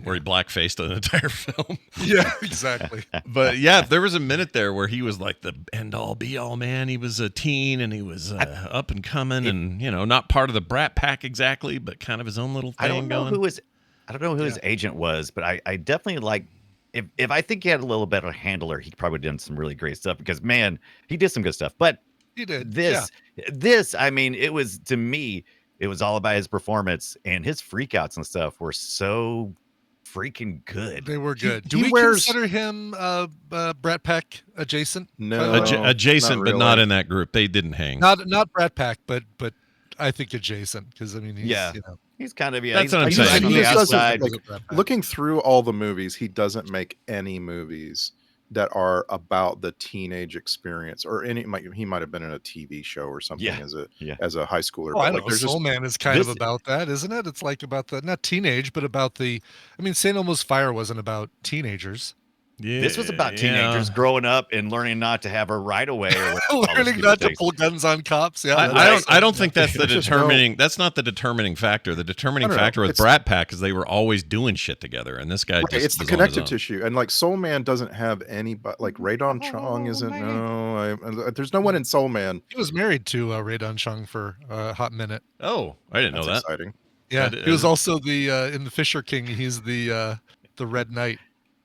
S1: Where he blackfaced an entire film.
S8: Yeah, exactly.
S1: But yeah, there was a minute there where he was like the end all be all, man. He was a teen and he was up and coming and, not part of the Brat Pack exactly, but kind of his own little thing
S6: I don't know
S1: going.
S6: who his agent was, but I definitely if I think he had a little better handler, he probably done some really great stuff, because man, he did some good stuff. But
S8: He did.
S6: this, I mean, it was, to me, it was all about his performance, and his freakouts and stuff were so freaking good.
S8: They were good. Do
S7: he
S8: we
S7: wears-
S8: consider him Brat Pack adjacent?
S7: No,
S1: Adjacent,
S7: not
S1: but not
S7: really.
S1: in that group. They didn't hang.
S8: Not Brat Pack, but I think adjacent, because I mean he's
S6: He's kind of
S1: That's
S6: he's,
S1: what I'm
S6: he's
S1: saying.
S6: on
S7: He
S6: the
S7: just doesn't,
S6: outside.
S7: looking through all the movies, he doesn't make any movies that are about the teenage experience, or he might have been in a TV show or something as a high schooler.
S8: Oh, I know.
S7: there's
S8: Soul Man is kind of about that, isn't it? It's like about the, not teenage, but about the, I mean, St. Elmo's Fire wasn't about teenagers.
S1: Yeah,
S6: This was about teenagers growing up and learning not to have a right away.
S8: Learning not to pull guns on cops. Yeah,
S1: I don't think that's the determining. That's not the determining factor. The determining factor with Brat Pack is they were always doing shit together, and this guy just
S7: it's the
S1: was on his
S7: connective
S1: own.
S7: tissue, and like Soul Man doesn't have any, like Radon Chong isn't. There's no one in Soul Man.
S8: He was married to Radon Chung for a hot minute.
S1: Oh, I didn't know
S7: That's
S1: that.
S7: exciting.
S8: Yeah, he was also the in the Fisher King. He's the Red Knight.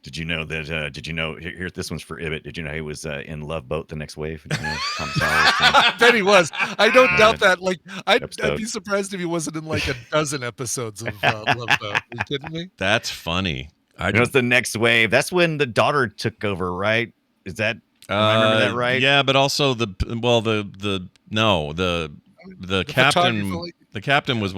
S6: Did you know that? Did you know? Here, this one's for Ibbot. Did you know he was in Love Boat: The Next Wave? Did you know Tom Sawyer?
S8: I bet he was. I don't doubt that. Like, I'd
S6: episode.
S8: be surprised if he wasn't in like a dozen episodes of Love Boat. Are you kidding me?
S1: That's funny.
S6: You know, it's The Next Wave. That's when the daughter took over, right? Is that? Am I remember that right?
S1: Yeah, but also the captain. The captain was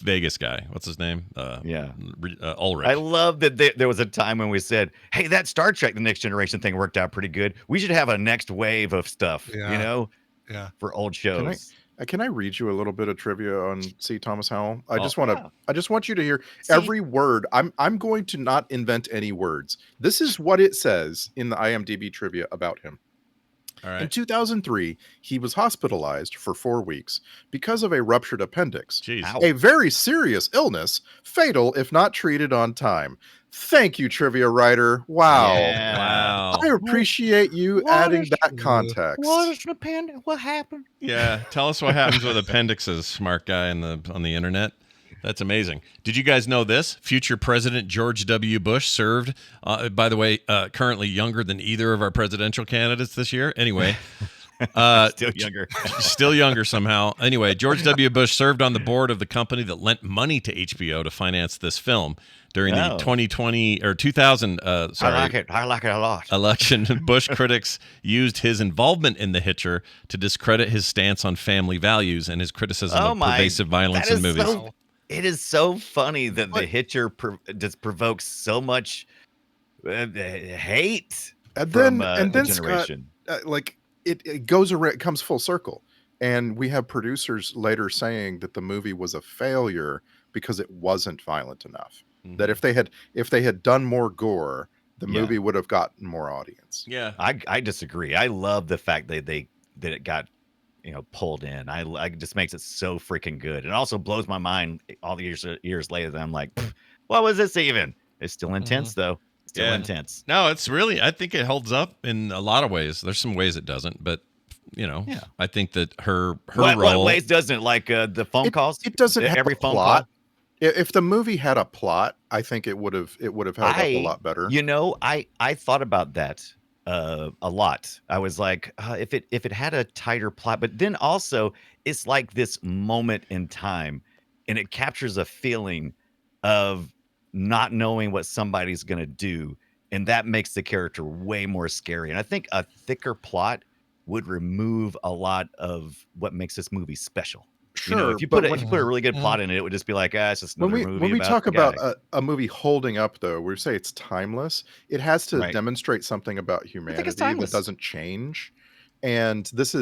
S1: Vegas guy. What's his name? Ulrich.
S6: I love that there was a time when we said, "Hey, that Star Trek: The Next Generation thing worked out pretty good. We should have a next wave of stuff,
S8: Yeah.
S6: for old shows."
S7: Can I read you a little bit of trivia on C. Thomas Howell? I just want you to hear every word. I'm going to not invent any words. This is what it says in the IMDb trivia about him.
S1: All right.
S7: In 2003, he was hospitalized for 4 weeks because of a ruptured appendix.
S1: Jeez.
S7: A very serious illness, fatal if not treated on time. Thank you, trivia writer. Wow.
S6: Yeah.
S1: Wow.
S7: I appreciate you adding that context.
S6: What is an appendix? What happened?
S1: Yeah. Tell us what happens with appendixes, smart guy on the internet. That's amazing. Did you guys know this? Future President George W. Bush served, by the way, currently younger than either of our presidential candidates this year. Anyway.
S6: Still younger.
S1: Still younger somehow. Anyway, George W. Bush served on the board of the company that lent money to HBO to finance this film during the 2020 or 2000.
S6: I like it. I like it a lot.
S1: Election. Bush critics used his involvement in The Hitcher to discredit his stance on family values and his criticism of pervasive violence in movies.
S6: It is so funny that The Hitcher just provokes so much hate
S7: And
S6: from
S7: then
S6: the
S7: Scott,
S6: generation.
S7: it goes around, it comes full circle. And we have producers later saying that the movie was a failure because it wasn't violent enough. That if they had done more gore, the movie would have gotten more audience.
S1: Yeah.
S6: I disagree. I love the fact that it got pulled in. I just makes it so freaking good. It also blows my mind all the years later that I'm like, what was this even? It's still intense though. Still intense.
S1: No, it's really, I think it holds up in a lot of ways. There's some ways it doesn't, but I think that her role.
S6: What ways doesn't, like the phone calls?
S7: It doesn't have
S6: every
S7: a
S6: phone
S7: plot.
S6: call.
S7: If the movie had a plot, I think it would have held up a lot better.
S6: I thought about that a lot. I was like, if it had a tighter plot, but then also it's like this moment in time, and it captures a feeling of not knowing what somebody's gonna do, and that makes the character way more scary. And I think a thicker plot would remove a lot of what makes this movie special.
S7: Sure,
S6: if you put a really good plot in it, it would just be like, it's just another movie.
S7: When we
S6: about
S7: talk
S6: the
S7: about
S6: guy.
S7: a movie holding up, though, we say it's timeless. It has to
S6: Right.
S7: demonstrate something about humanity that
S6: timeless.
S7: doesn't change. And this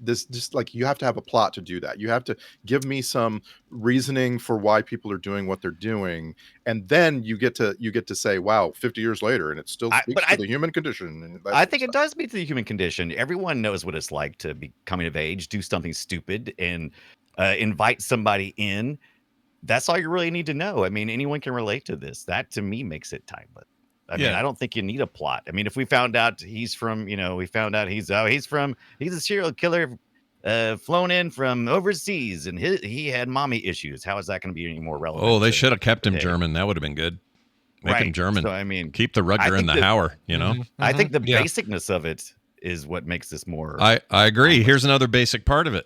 S7: just like, you have to have a plot to do that. You have to give me some reasoning for why people are doing what they're doing, and then you get to say, wow, 50 years later, and it still speaks to the human condition. And
S6: I think it does speak to the human condition. Everyone knows what it's like to be coming of age, do something stupid, and invite somebody in. That's all you really need to know. I mean, anyone can relate to this. That to me makes it timeless. I mean, I don't think you need a plot. I mean, if we found out he's from, he's a serial killer, flown in from overseas, and he had mommy issues. How is that going to be any more relevant?
S1: Oh, they should have kept him German. That would have been good. Make him German.
S6: So, I mean,
S1: keep the Rugger in the Hauer,
S6: I think the basicness of it is what makes this more.
S1: I agree. Here's another basic part of it.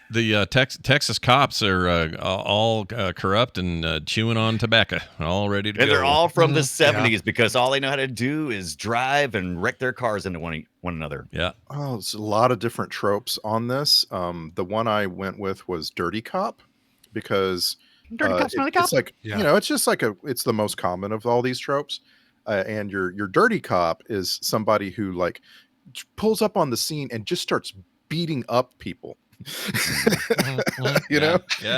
S1: The Texas cops are all corrupt and chewing on tobacco, all ready to go.
S6: And they're all from the 70s because all they know how to do is drive and wreck their cars into one another.
S1: Yeah.
S7: Oh, there's a lot of different tropes on this. The one I went with was Dirty Cop, because it's like, it's just like it's the most common of all these tropes. And your dirty cop is somebody who like pulls up on the scene and just starts beating up people.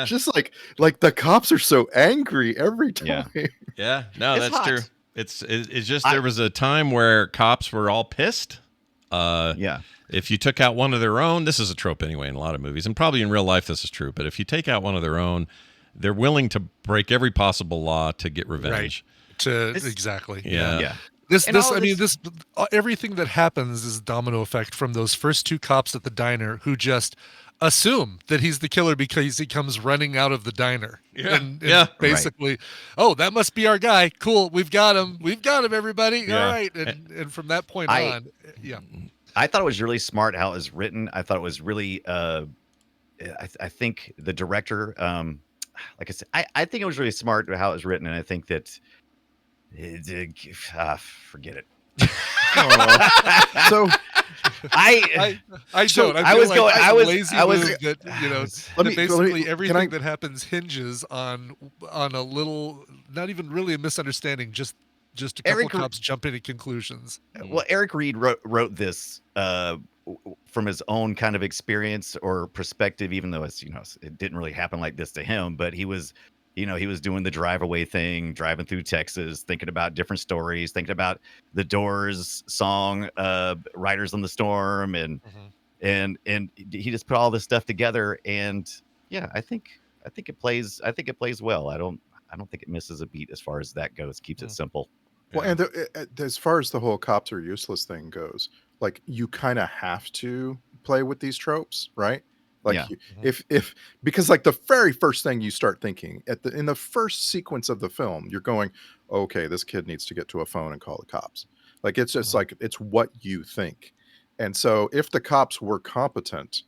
S7: Just like the cops are so angry every time.
S1: No,
S6: It's
S1: that's
S6: hot.
S1: true. It's just there was a time where cops were all pissed. If you took out one of their own, this is a trope anyway in a lot of movies, and probably in real life this is true, but if you take out one of their own, they're willing to break every possible law to get revenge.
S8: Exactly.
S1: Yeah.
S8: Everything that happens is a domino effect from those first two cops at the diner who just assume that he's the killer because he comes running out of the diner. And basically, oh, that must be our guy. Cool. We've got him, everybody.
S1: Yeah.
S8: All right. And from that point on,
S6: I thought it was really smart how it was written. I thought it was really, I think the director, like I said, I think it was really smart how it was written. And I think that, forget it.
S7: So
S8: I don't. I was basically everything that happens hinges on a little, not even really a misunderstanding, just a couple cops jumping to conclusions.
S6: Well, Eric Reed wrote this from his own kind of experience or perspective, even though it didn't really happen like this to him, but he was doing the drive away thing, driving through Texas, thinking about different stories, thinking about the Doors song, Riders on the Storm. And he just put all this stuff together. And I think it plays well. I don't think it misses a beat as far as that goes. Keeps it simple.
S7: Well, and as far as the whole cops are useless thing goes, like, you kind of have to play with these tropes, right? Like, if because like the very first thing you start thinking in the first sequence of the film, you're going, okay, this kid needs to get to a phone and call the cops. Like, it's just like, it's what you think. And so if the cops were competent,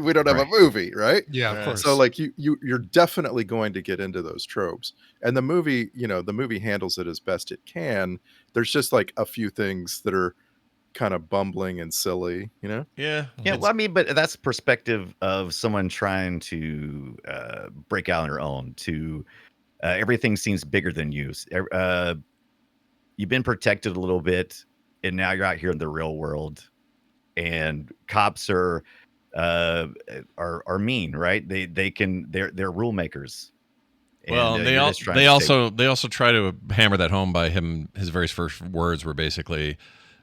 S7: we don't have a movie, right?
S8: Yeah, of course.
S7: So like you're definitely going to get into those tropes. And the movie handles it as best it can. There's just like a few things that are kind of bumbling and silly,
S1: Yeah.
S6: Well, I mean, but that's perspective of someone trying to break out on their own. To everything seems bigger than you. You've been protected a little bit, and now you're out here in the real world, and cops are mean, right? They're rule makers.
S1: Well,
S6: And,
S1: they
S6: you're just trying
S1: they
S6: to
S1: also they also try to hammer that home by his very first words were basically,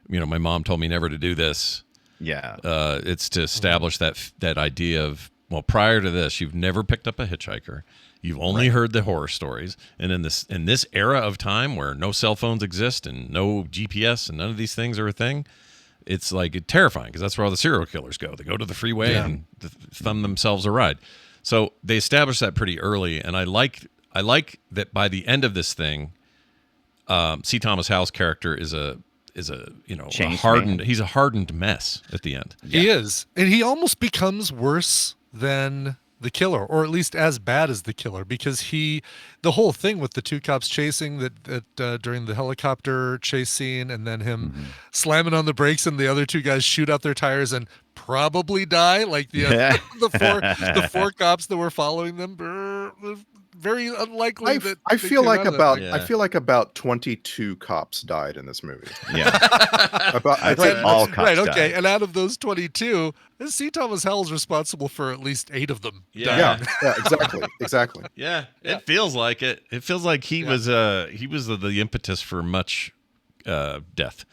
S1: my mom told me never to do this.
S6: yeah.
S1: It's to establish that idea of, well, prior to this, you've never picked up a hitchhiker. You've only heard the horror stories, and in this era of time where no cell phones exist and no GPS and none of these things are a thing, it's like terrifying because that's where all the serial killers go. They go to the freeway and thumb themselves a ride. So they established that pretty early, and I like that by the end of this thing, C. Thomas Howell's character is a
S6: Changed
S1: hardened.
S6: man.
S1: He's a hardened mess at the end.
S8: He is, and he almost becomes worse than the killer, or at least as bad as the killer, because the whole thing with the two cops chasing that during the helicopter chase scene, and then him slamming on the brakes, and the other two guys shoot out their tires and probably die, like the four cops that were following them. Very unlikely that
S7: I feel like about
S1: Yeah.
S7: I feel like about 22 cops died in this movie.
S6: Yeah.
S7: I'd say
S6: all cops
S8: right, okay,
S6: died.
S8: and out of those 22, C. Thomas Howell's responsible for at least 8 of them.
S1: Yeah.
S7: yeah, exactly.
S1: Yeah, it feels like it. It feels like he was the impetus for much death,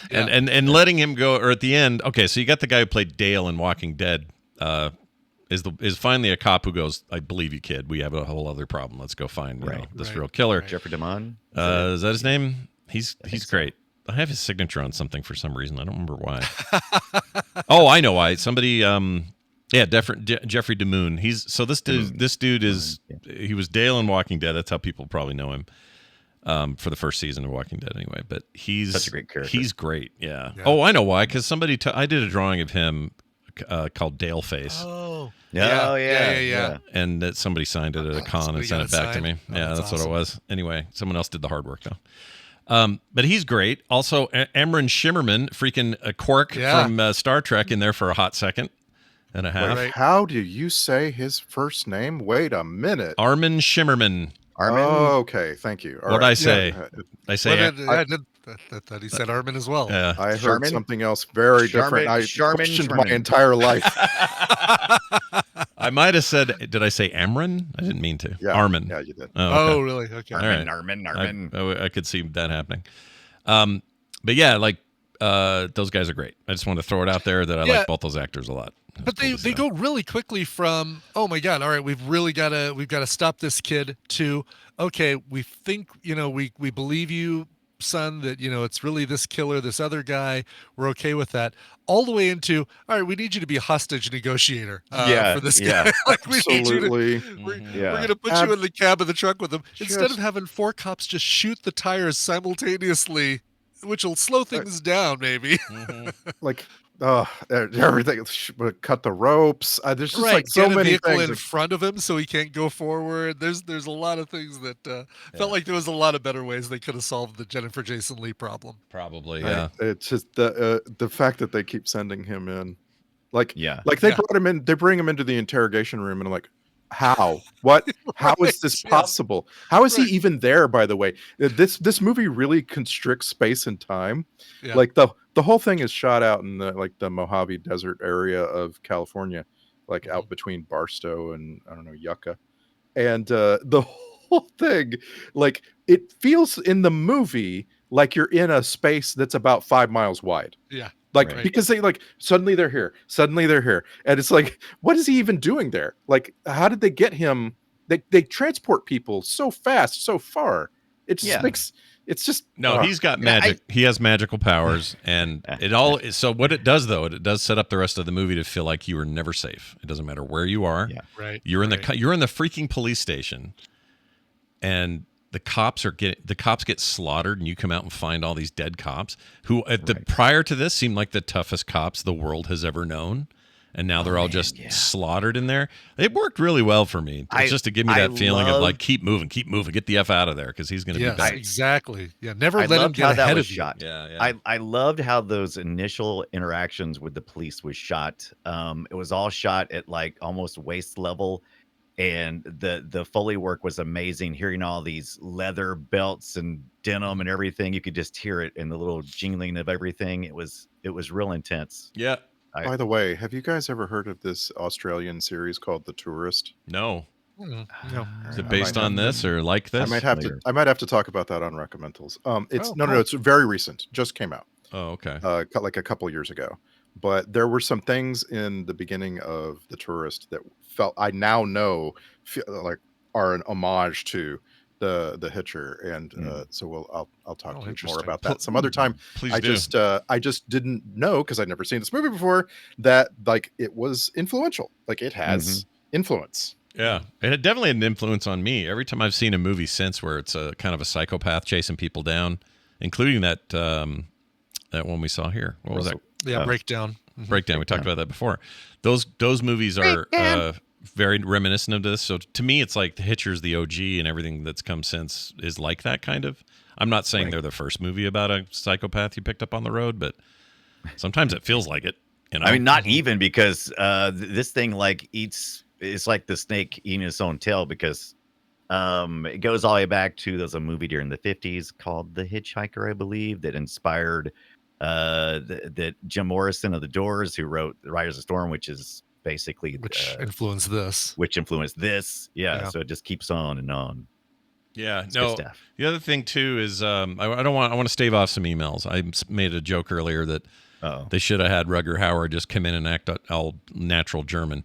S1: and letting him go. Or at the end, okay, so you got the guy who played Dale in Walking Dead. Is finally a cop who goes, I believe you, kid. We have a whole other problem. Let's go find this real killer.
S6: Jeffrey DeMond.
S1: Is that his name? He's great. I have his signature on something for some reason. I don't remember why. Oh, I know why. Somebody, Jeffrey DeMoon. This dude is he was Dale in Walking Dead. That's how people probably know him for the first season of Walking Dead, anyway. But he's
S6: such a great character.
S1: He's great. Yeah. Oh, I know why. Because I did a drawing of him called Dale Face.
S8: Oh.
S6: Yeah.
S1: And that somebody signed it at a con and sent it back to me. Yeah, that's what it was. Anyway, someone else did the hard work though. But he's great. Also, Amron Shimmerman, freaking Quark from Star Trek, in there for a hot second and a half.
S7: Wait, how do you say his first name? Wait a minute.
S1: Armin Shimmerman.
S7: Oh, okay, thank you.
S1: What'd I say? I say.
S8: I thought he said Armin as well.
S1: Yeah.
S7: I heard something else very different. I questioned my entire life.
S1: I might have said, did I say Amron? I didn't mean to.
S7: Yeah.
S1: Armin.
S7: Yeah, you did.
S1: Oh, okay.
S8: Really? Okay.
S6: Armin.
S1: I could see that happening. But yeah, like those guys are great. I just want to throw it out there that I like both those actors a lot.
S8: But they go really quickly from, oh my God, all right, we've got to stop this kid, to, okay, we think, we believe you, son, that it's really this killer, this other guy, we're okay with that, all the way into, all right, we need you to be a hostage negotiator for this guy. Like, we need you to, we're gonna put you in the cab of the truck with him, instead of having 4 cops just shoot the tires simultaneously, which will slow things down maybe.
S7: Like everything, cut the ropes. There's just like so
S8: get a
S7: many
S8: vehicle
S7: things
S8: in front of him so he can't go forward. There's a lot of things that felt like there was a lot of better ways they could have solved the Jennifer Jason Leigh problem.
S1: Probably, yeah.
S7: It's just the fact that they keep sending him in, like they brought him in. They bring him into the interrogation room, and I'm like, how? What? How is this possible? How is he even there? By the way, this movie really constricts space and time.
S8: Yeah.
S7: Like the whole thing is shot out in the Mojave Desert area of California, like out between Barstow and I don't know, Yucca, and the whole thing, like, it feels in the movie like you're in a space that's about 5 miles wide.
S8: Yeah.
S7: Like, because they suddenly they're here, and it's like, what is he even doing there? Like, how did they get him? They transport people so fast, so far. It just makes it's just
S1: he's got magic. He has magical powers, and it all. So what it does, though, it does set up the rest of the movie to feel like you are never safe. It doesn't matter where you are.
S8: Yeah, right.
S1: You're in the freaking police station, and the cops get slaughtered, and you come out and find all these dead cops who prior to this seemed like the toughest cops the world has ever known, and now they're all just slaughtered in there. It worked really well for me, just to give me that feeling of like, keep moving, get the F out of there, because he's going to be back.
S8: Exactly. Yeah, never let him get ahead of you.
S6: Shot. Yeah. I loved how those initial interactions with the police was shot. It was all shot at like almost waist level. and the Foley work was amazing. Hearing all these leather belts and denim and everything, you could just hear it in the little jingling of everything. It was real intense.
S1: Yeah.
S7: By the way, have you guys ever heard of this Australian series called The Tourist?
S1: No.
S8: No.
S1: Is it based on this or like this?
S7: I might have to talk about that on Recommendals. It's
S8: cool.
S7: it's very recent. Just came out.
S1: Oh, okay.
S7: Like a couple years ago. But there were some things in the beginning of The Tourist that I now know like are an homage to the Hitcher, and so I'll talk to you more about that some other time.
S1: Please
S7: I just didn't know, because I'd never seen this movie before, that like it was influential. Like it has influence.
S1: Yeah, it had definitely had an influence on me. Every time I've seen a movie since where it's a kind of a psychopath chasing people down, including that that one we saw here. What was that?
S8: Yeah, Breakdown.
S1: Breakdown. We talked about that before. Those movies are very reminiscent of this. So to me, it's like The Hitcher's the OG, and everything that's come since is like that kind of. I'm not saying they're the first movie about a psychopath you picked up on the road, but sometimes it feels like it. You know?
S6: I mean, not even, because this thing it's like the snake eating its own tail, because it goes all the way back to, there's a movie during the 50s called The Hitchhiker, I believe, that inspired that Jim Morrison of the Doors, who wrote The Riders of the Storm, which is basically
S8: influenced this.
S6: Yeah, so it just keeps on and on.
S1: Yeah,
S6: It's
S1: no.
S6: good stuff.
S1: The other thing too is I want to stave off some emails. I made a joke earlier that they should have had Rutger Hauer just come in and act all natural German.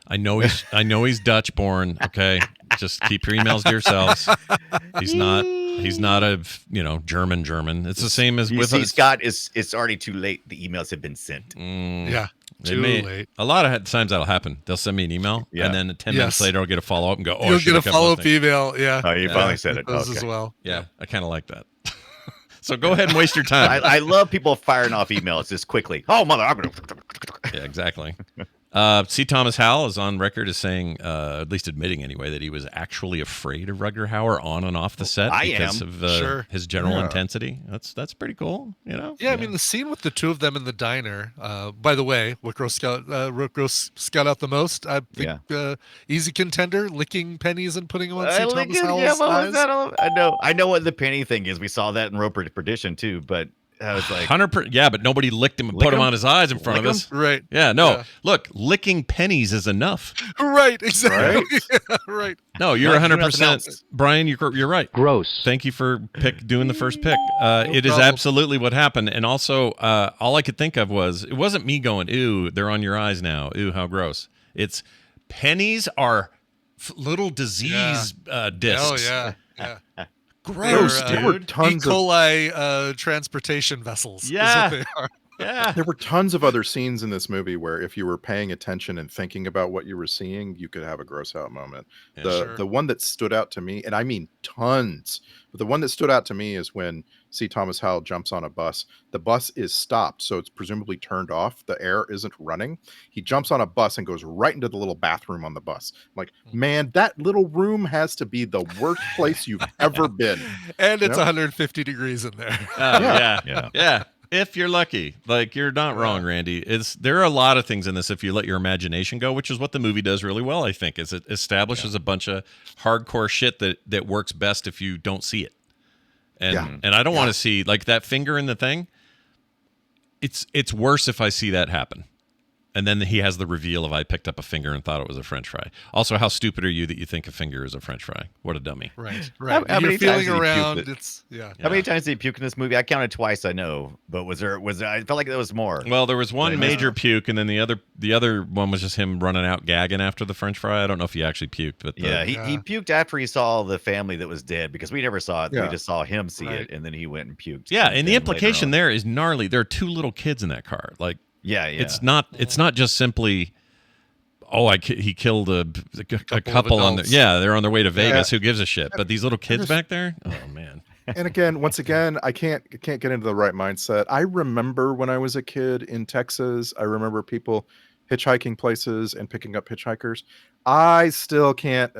S1: I know he's Dutch born. Okay, just keep your emails to yourselves. He's not a German. It's the same as with
S6: Scott. It's already too late. The emails have been sent.
S8: Yeah, too late.
S1: A lot of times that'll happen. They'll send me an email, and then 10 minutes later I'll get a follow up and go, "Oh,
S8: you'll get a follow up email." Yeah.
S6: Oh, you finally said it.
S8: Those as well.
S1: Yeah, I kind of like that. So go ahead and waste your time.
S6: I love people firing off emails just quickly. Oh, mother! I'm gonna...
S1: Yeah, exactly. C. Thomas Howell is on record as saying, at least admitting anyway, that he was actually afraid of Rutger Hauer on and off the set because of his general intensity. That's pretty cool, you know?
S8: Yeah, I mean, the scene with the two of them in the diner, by the way, what gross scout out the most? I think easy contender, licking pennies and putting them on C. Thomas Howell's eyes.
S6: I know what the penny thing is. We saw that in Roper Perdition too, but I was like
S1: 100%. Yeah, but nobody licked him and put him on his eyes in front of us.
S8: Right.
S1: Yeah, no. Yeah. Look, licking pennies is enough.
S8: Right, exactly. Right.
S1: No, you're 100%. Brian, you're right.
S10: Gross.
S1: Thank you for doing the first pick. It is absolutely what happened. And also, all I could think of was, it wasn't me going, "Ew, they're on your eyes now. Ew, how gross." It's pennies are little disease discs.
S8: Oh, yeah.
S1: Gross, dude.
S7: There were tons
S8: E. coli transportation vessels.
S1: Yeah.
S8: Is what they are.
S1: Yeah.
S7: There were tons of other scenes in this movie where if you were paying attention and thinking about what you were seeing, you could have a gross out moment.
S1: Yeah,
S7: the one that stood out to me, and I mean tons, but the one that stood out to me is when C. Thomas Howell jumps on a bus. The bus is stopped, so it's presumably turned off. The air isn't running. He jumps on a bus and goes right into the little bathroom on the bus. I'm like, man, that little room has to be the worst place you've ever been.
S8: And it's 150 degrees in there.
S1: Yeah. If you're lucky, like, you're not wrong, Randy. There are a lot of things in this if you let your imagination go, which is what the movie does really well, I think, is it establishes a bunch of hardcore shit that works best if you don't see it. And I don't want to see, like, that finger in the thing. It's worse if I see that happen. And then he has the reveal of, "I picked up a finger and thought it was a French fry." Also, how stupid are you that you think a finger is a French fry? What a dummy.
S8: Right.
S6: How many
S8: You're feeling
S6: times
S8: around.
S6: did he puke?
S8: It's
S6: How many times did he puke in this movie? I counted twice, I know, but was there? I felt like there was more.
S1: Well, there was one major puke, and then the other one was just him running out gagging after the French fry. I don't know if he actually puked, but
S6: he puked after he saw the family that was dead, because we never saw it. We just saw him see it, and then he went and puked.
S1: Yeah, and the implication there is gnarly. There are two little kids in that car. Like, it's not just simply, he killed a couple on there. Yeah, they're on their way to Vegas. Who gives a shit? But these little kids back there, oh man.
S7: And again, once again, I can't get into the right mindset. I remember when I was a kid in Texas, I remember people hitchhiking places and picking up hitchhikers. I still can't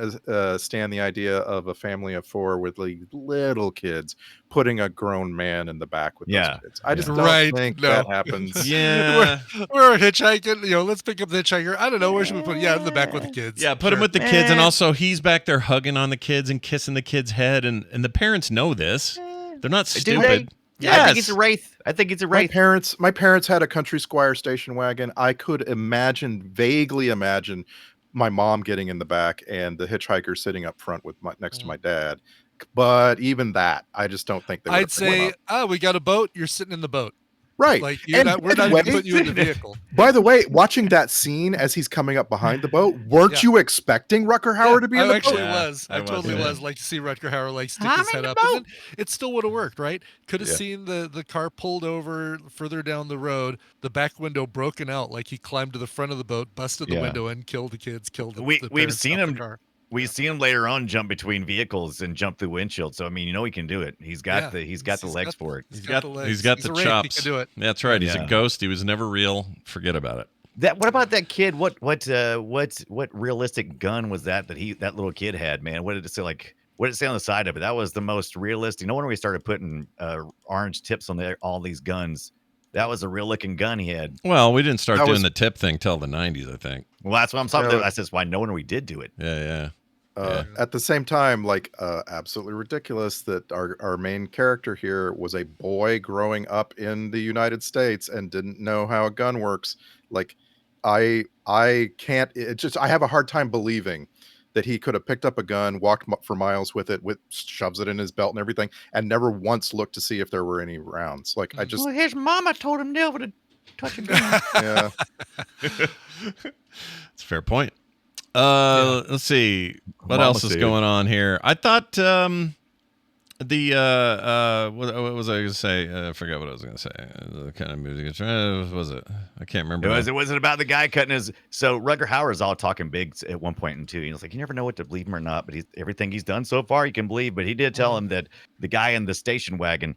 S7: stand the idea of a family of 4 with like little kids putting a grown man in the back with those kids. I just don't think that happens.
S1: Yeah.
S8: we're hitchhiking. Let's pick up the hitchhiker. I don't know. Where should we put him? Yeah, in the back with the kids.
S1: Yeah, put him with the kids. And also, he's back there hugging on the kids and kissing the kid's head. And the parents know this. They're not stupid.
S6: Yeah, I think it's a wraith.
S7: My parents had a Country Squire station wagon. I could vaguely imagine my mom getting in the back and the hitchhiker sitting up front with next to my dad. But even that, I just don't think they would.
S8: I'd say, we got a boat. You're sitting in the boat.
S7: Right.
S8: Like we're not even putting you in the vehicle.
S7: By the way, watching that scene as he's coming up behind the boat, weren't you expecting Rutger Hauer to be in the boat?
S8: I totally was. Like to see Rutger Hauer like stick his head up. And then it still would have worked, right? Could have seen the car pulled over further down the road, the back window broken out, like he climbed to the front of the boat, busted the window and killed the kids, killed the
S6: We've seen him.
S8: Car.
S6: We see him later on jump between vehicles and jump through windshield. So I mean, he can do it. He's got the legs for it.
S1: He's got the chops.
S8: He can do it.
S1: That's right. He's a ghost. He was never real. Forget about it.
S6: What about that kid? What realistic gun was that little kid had, man? What did it say? Like, what did it say on the side of it? That was the most realistic. No wonder we started putting orange tips on all these guns. That was a real looking gun he had.
S1: Well, we didn't start doing the tip thing till the 90s, I think.
S6: Well, that's what I'm talking about. That's why no wonder we did do it.
S1: Yeah.
S7: At the same time, absolutely ridiculous that our main character here was a boy growing up in the United States and didn't know how a gun works. Like, I can't. I have a hard time believing that he could have picked up a gun, walked for miles with it, shoves it in his belt and everything, and never once looked to see if there were any rounds. Like, I just.
S6: Well, his mama told him never to touch a gun.
S7: Yeah,
S1: it's a fair point. Let's see what else is going on here. I thought what was I going to say? I forgot what I was going to say. The kind of music was it? I can't remember.
S6: It wasn't about the guy cutting his. So Rutger Hauer is all talking big at one point and two. He was like, you never know what to believe him or not, but everything he's done so far, you can believe. But he did tell him that the guy in the station wagon,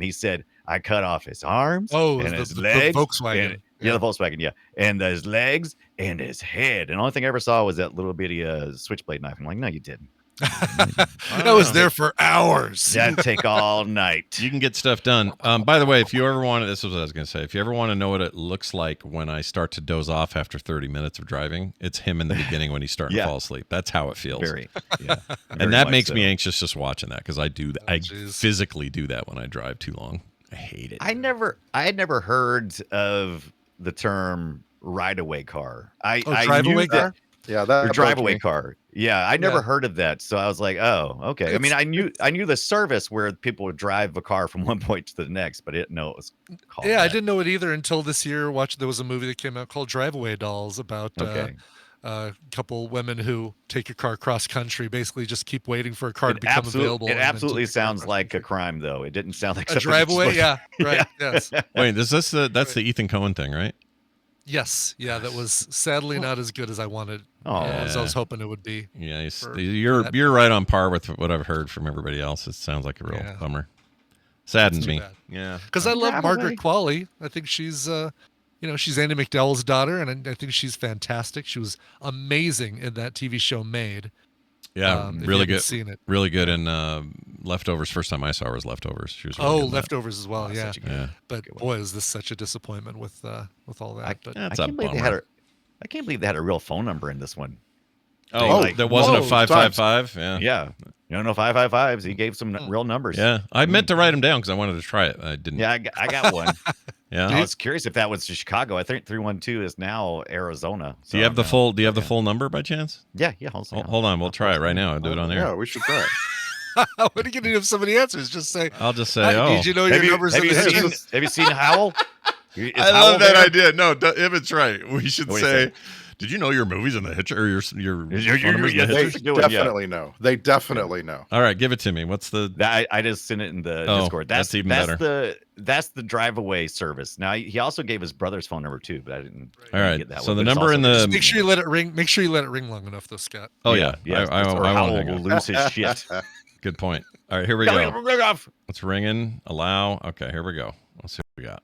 S6: he said, I cut off his arms and his legs.
S8: The Volkswagen.
S6: The Volkswagen, yeah. And his legs and his head. And the only thing I ever saw was that little bitty switchblade knife. I'm like, no, you didn't.
S8: That was there for hours.
S6: That'd take all night.
S1: You can get stuff done. By the way, if you ever want to, this is what I was going to say. If you ever want to know what it looks like when I start to doze off after 30 minutes of driving, it's him in the beginning when he's starting to fall asleep. That's how it feels. And that makes me anxious just watching that because I do. I physically do that when I drive too long. I hate it.
S6: I had never heard of the term ride-away car.
S8: Drive-away car?
S7: Yeah, that
S6: drive-away car. Yeah, I never heard of that. So I was like, oh, okay. I mean, I knew the service where people would drive a car from one point to the next, but I didn't know it was called that.
S8: I didn't know it either until this year. There was a movie that came out called Drive-Away Dolls about a couple women who take a car cross country, basically just keep waiting for a car to become available.
S6: It absolutely sounds like a crime, though. It didn't sound like
S8: a drive-away. Yeah, right. Yes.
S1: Wait, that's the Ethan Coen thing, right?
S8: Yes, yeah, that was sadly not as good as I wanted. As I was hoping it would be.
S1: Yeah, you're right on par with what I've heard from everybody else. It sounds like a real bummer. Saddens me.
S8: Bad.
S1: Yeah,
S8: because I love Margaret Qualley. I think she's, she's Andy McDowell's daughter, and I think she's fantastic. She was amazing in that TV show Made.
S1: Yeah, really good.
S8: Seen it.
S1: Really good in Leftovers. First time I saw her was Leftovers. She was really
S8: Leftovers as well. Yeah. But boy, is this such a disappointment with all that.
S6: I can't believe they had a real phone number in this one.
S1: That wasn't a 555.
S6: Yeah. You don't know 555s. He gave some real numbers.
S1: Yeah, I meant to write them down because I wanted to try it. I didn't.
S6: Yeah, I got one.
S1: Yeah,
S6: I was curious if that was to Chicago. I think 312 is now Arizona. So
S1: do you have the full? Do you have the full number by chance?
S6: Yeah.
S1: Hold on, we'll try it right now. I'll do it on there.
S7: Yeah, we should try it.
S8: What are you going to do if somebody answers? Just say.
S1: I'll just say.
S8: Did you know your numbers?
S6: Have you seen Howell?
S1: I love that idea. No, if it's right, we should say. Did you know your movie's in the Hitcher? Or your
S7: They definitely know. They definitely know.
S1: All right, give it to me. What's the?
S6: I just sent it in the Discord.
S1: That's even better.
S6: That's the drive-away service. Now he also gave his brother's phone number too, but I didn't.
S1: All right.
S6: Get that
S1: so
S6: one,
S1: the number in the.
S8: Just make sure you let it ring. Make sure you let it ring long enough, though, Scott.
S1: Oh yeah.
S6: I will lose his shit.
S1: Good point. All right, here we go. It's ringing. Allow. Okay, here we go. Let's see what we got.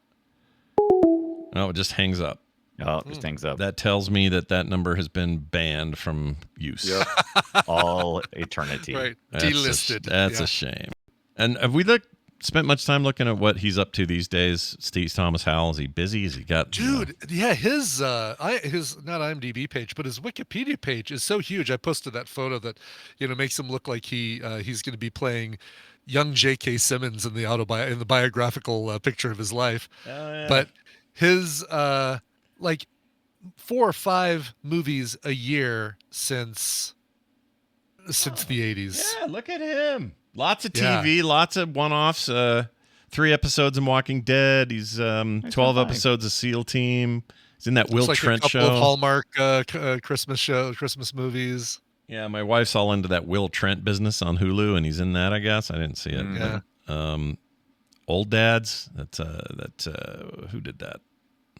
S1: Oh, it just hangs up.
S6: Oh, this thing's up.
S1: That tells me that number has been banned from use.
S7: Yep.
S6: All eternity.
S8: Right.
S1: That's
S8: Delisted.
S1: That's a shame. And have we spent much time looking at what he's up to these days? Steve Thomas Howell, is he busy? Has he got
S8: Dude, yeah, his not IMDb page, but his Wikipedia page is so huge. I posted that photo that, makes him look like he's going to be playing young J.K. Simmons in the biographical picture of his life.
S1: Oh, yeah.
S8: But his 4 or 5 movies a year since the 80s.
S1: Yeah, look at him. Lots of TV, lots of one-offs. 3 episodes in Walking Dead. He's 12 episodes of SEAL Team. He's in that Will Trent
S8: a couple
S1: show.
S8: Of Hallmark Christmas movies.
S1: Yeah, my wife's all into that Will Trent business on Hulu, and he's in that. I guess I didn't see it.
S8: Yeah.
S1: Old Dads. Who did that?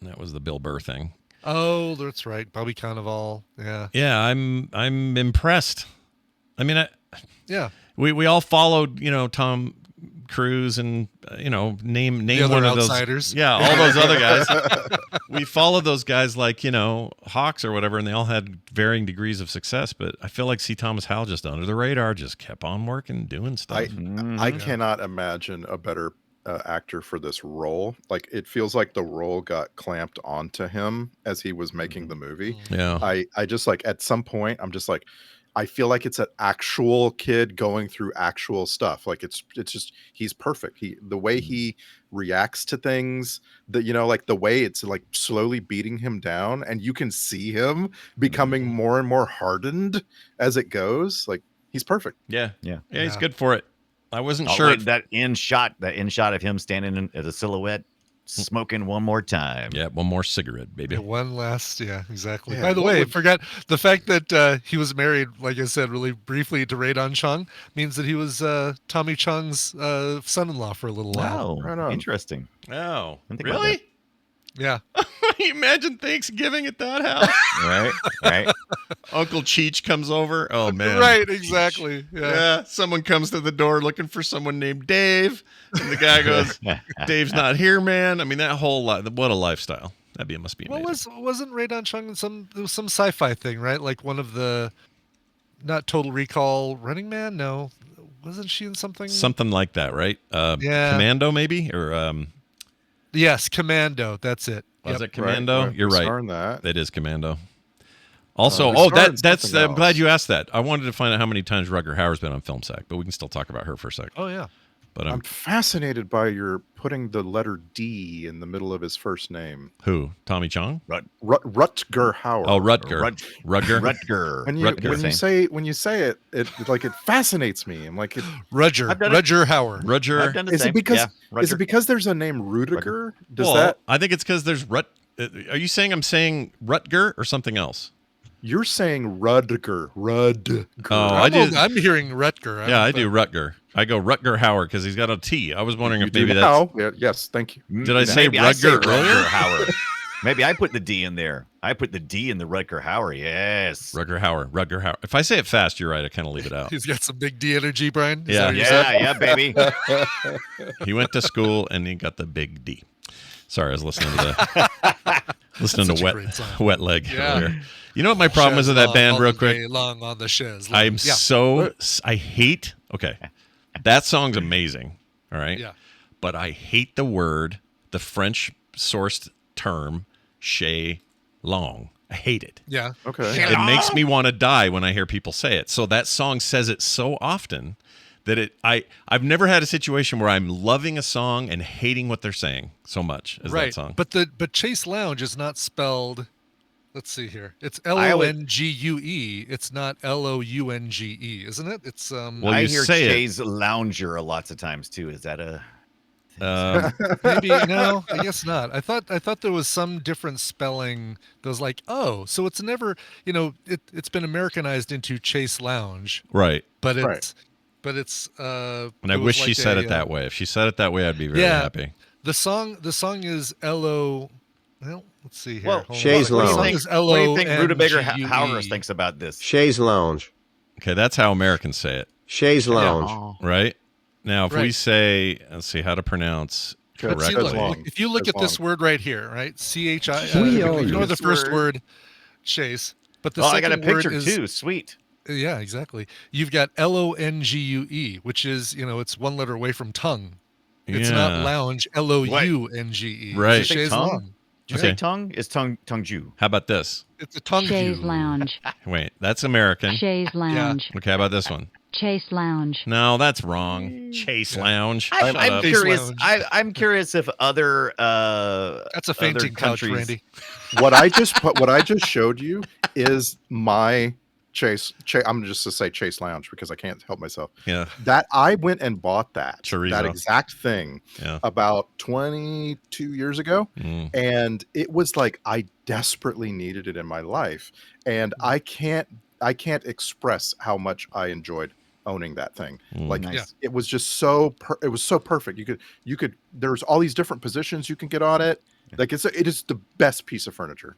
S1: That was the Bill Burr thing.
S8: Oh, that's right. Bobby Cannavale. Yeah.
S1: Yeah, I'm impressed. I mean, we all followed, Tom Cruise and name one of
S8: outsiders.
S1: those. Yeah, all those other guys. We followed those guys like Hawks or whatever, and they all had varying degrees of success. But I feel like C. Thomas Howell just under the radar, just kept on working, doing stuff.
S7: I cannot imagine a better actor for this role. Like, it feels like the role got clamped onto him as he was making the movie.
S1: Yeah,
S7: I just like at some point I'm just like, I feel like it's an actual kid going through actual stuff. Like it's just, he's perfect. The way he reacts to things, like the way it's like slowly beating him down, and you can see him becoming more and more hardened as it goes. Like, he's perfect.
S1: Yeah, he's good for it. I wasn't sure
S6: like that in shot of him standing as a silhouette, smoking one more time.
S1: Yeah, one more cigarette, baby.
S8: One last, exactly.
S7: Yeah,
S8: By the way, I forgot the fact that he was married, like I said, really briefly to Radon Chung means that he was Tommy Chung's son-in-law for a little while.
S6: Wow,
S7: Right on.
S6: interesting.
S1: Oh,
S6: Didn't think about
S1: really?
S8: Yeah.
S1: Can you imagine Thanksgiving at that house?
S6: Right.
S1: Uncle Cheech comes over. Oh, man.
S8: Right, exactly.
S1: Yeah, someone comes to the door looking for someone named Dave, and the guy goes, "Dave's not here, man." I mean, that whole what a lifestyle. Must be amazing.
S8: Wasn't Radon Chung in some sci-fi thing, right? Like one of the, not Total Recall, Running Man? No, wasn't she in something?
S1: Something like that, right?
S8: Yeah.
S1: Commando, maybe, or
S8: yes, Commando. That's it.
S1: was it Commando?
S7: Right.
S1: You're
S7: We
S1: right.
S7: star in that.
S1: It is Commando. Also,
S7: we starred in
S1: that's.
S7: something
S1: I'm glad
S7: else.
S1: you asked that. I wanted to find out how many times Rutger Hauer's been on Film Sack, but we can still talk about her for a second.
S8: Oh yeah.
S1: But
S7: I'm fascinated by your putting the letter D in the middle of his first name.
S1: who? Tommy Chong?
S7: Rutger Hauer.
S1: Oh, Rutger. Rutger.
S6: Rutger.
S7: When you say it, it fascinates me. I'm like,
S8: Rutger Hauer.
S6: I've
S1: Rutger.
S6: done the
S7: is
S6: same.
S7: it because
S6: Yeah,
S7: is it
S6: Rutger.
S7: because there's a name Rudiger? Does
S1: Well,
S7: that
S1: I think it's because there's Are you saying I'm saying Rutger or something else?
S7: you're saying Rudger?
S1: Oh,
S8: I'm hearing Rutger.
S1: Yeah, I do Rutger. I go Rutger Hauer because he's got a T. I was wondering
S7: You
S1: if
S7: do
S1: maybe that's.
S7: now. Yeah, yes, thank you.
S1: Did I say
S6: Maybe I say
S1: Rutger earlier?
S6: Hauer. Maybe I put the D in there. I put the D in the Rutger Hauer. Yes.
S1: Rutger Hauer. If I say it fast, you're right. I kind of leave it out.
S8: He's got some big D energy, Brian. Is
S1: Yeah.
S8: that what you said?
S6: Yeah, baby.
S1: He went to school and he got the big D. Sorry, I was listening to
S8: Such a
S1: wet
S8: great song.
S1: wet leg
S8: Yeah.
S1: earlier. You know what my problem is with that band, real quick?
S8: Long on the chaise.
S1: I'm
S8: yeah.
S1: I hate. Okay, that song's amazing. All right.
S8: Yeah.
S1: But I hate the French sourced term, chez long. I hate it.
S8: Yeah.
S7: Okay.
S1: It makes me want to die when I hear people say it. So that song says it so often that I've never had a situation where I'm loving a song and hating what they're saying so much as
S8: Right.
S1: that song.
S8: But Chase Lounge is not spelled. Let's see here. It's Longue. It's not Lounge, isn't it? It's
S1: Well,
S6: I
S1: you
S6: hear
S1: say it.
S6: Chase Lounger lots of times too. Is that a?
S8: maybe no, I guess not. I thought there was some different spelling that was like, oh, so it's never, it's been Americanized into Chase Lounge,
S1: Right.
S8: but it's
S7: Right.
S1: And I wish she said it that way. If she said it that way, I'd be very happy.
S8: The song is L-O. Well, let's see here.
S6: Well,
S8: Hold on.
S10: Chaise
S8: The song
S10: Lounge.
S8: is
S6: What do you think Rutabaga
S8: L-O-N-G-U-E.
S6: Howers thinks about this?
S10: Chaise Lounge.
S1: Okay, that's how Americans say it,
S10: Chaise Lounge.
S1: right? Now, if we
S8: Right.
S1: say, let's see how to pronounce
S8: But see,
S7: Correct.
S8: look, if you look at this word right here, right? CHI. Ignore the first word, chase. But the
S6: Oh, I got a
S8: second word
S6: picture
S8: is,
S6: too. Sweet.
S8: yeah, exactly. You've got LONGUE, which is, it's one letter away from tongue. It's not
S1: Yeah.
S8: lounge, LOUNGE.
S1: Right.
S8: It's
S6: Did
S8: a
S6: you say
S8: chaise
S6: tongue?
S8: lounge.
S6: Did you say tongue? Is tongue Jew?
S1: How about this?
S8: It's a tongue
S10: Chaise
S8: view.
S10: lounge.
S1: Wait, that's American.
S10: Chaise lounge.
S1: Okay, how about this one?
S10: Chase lounge.
S1: No, that's wrong. Chase Lounge.
S6: I'm
S1: Shut up.
S6: curious.
S8: Lounge.
S6: I'm curious if other
S8: That's a fainting couch,
S6: countries-
S8: Randy.
S7: What I just showed you is my Chase. I'm just to say Chase Lounge because I can't help myself.
S1: Yeah.
S7: That I went and bought that
S1: Chorizo.
S7: exact thing
S1: Yeah.
S7: about 22 years ago, and it was like I desperately needed it in my life, and I can't express how much I enjoyed owning that thing. Like
S6: Nice.
S7: it was just it was so perfect. You could there's all these different positions you can get on it. Like it is the best piece of furniture.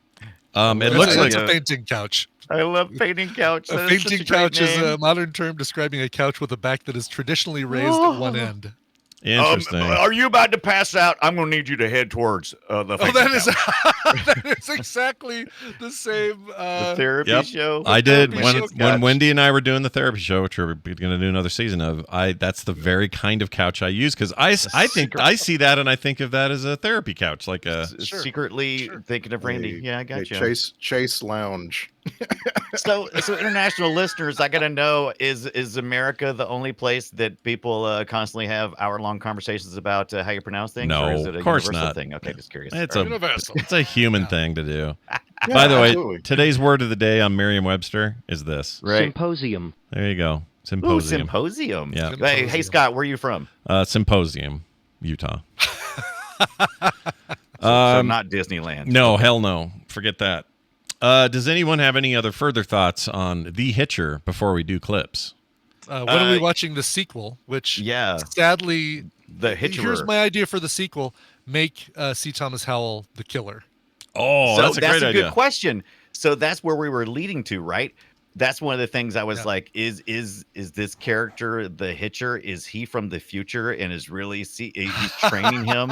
S1: It looks like
S8: It's a fainting couch.
S6: I love fainting couch.
S8: A fainting couch is a modern term describing a couch with a back that is traditionally raised at one end.
S1: interesting.
S6: Are you about to pass out? I'm going to need you to head towards the.
S8: Oh, that is that is exactly the same.
S6: the therapy
S1: Yep.
S6: show.
S1: I did
S8: therapy
S1: when
S8: show couch.
S1: Wendy and I were doing the therapy show, which we're going to do another season of. That's the very kind of couch I use because I think I see that and I think of that as a therapy couch, like a.
S6: Secretly thinking of Randy. Yeah, I got you.
S7: Chase Lounge.
S6: So international listeners, I gotta know: is America the only place that people constantly have hour-long conversations about how you pronounce things?
S1: No,
S6: or is it a
S1: of course
S6: universal
S1: not.
S6: thing? Okay, just curious.
S1: It's
S6: All
S1: a
S6: right.
S8: Universal.
S1: it's a human thing to do.
S7: Yeah,
S1: By the way,
S7: absolutely.
S1: today's word of the day on Merriam-Webster is this.
S6: Right.
S10: Symposium.
S1: There you go.
S6: Ooh,
S1: Symposium.
S6: symposium.
S1: Yeah.
S6: Hey, Scott, where are you from?
S1: Symposium, Utah.
S6: So not Disneyland.
S1: No, hell no. Forget that. Does anyone have any other further thoughts on The Hitcher before we do clips?
S8: When are we watching the sequel? Which,
S6: Yeah.
S8: sadly,
S6: The Hitcher.
S8: here's my idea for the sequel: make C. Thomas Howell the killer.
S1: Oh,
S6: So
S1: that's a great
S6: good
S1: idea.
S6: question. So that's where we were leading to, right? That's one of the things I was like, is this character the Hitcher? Is he from the future and is really he's training him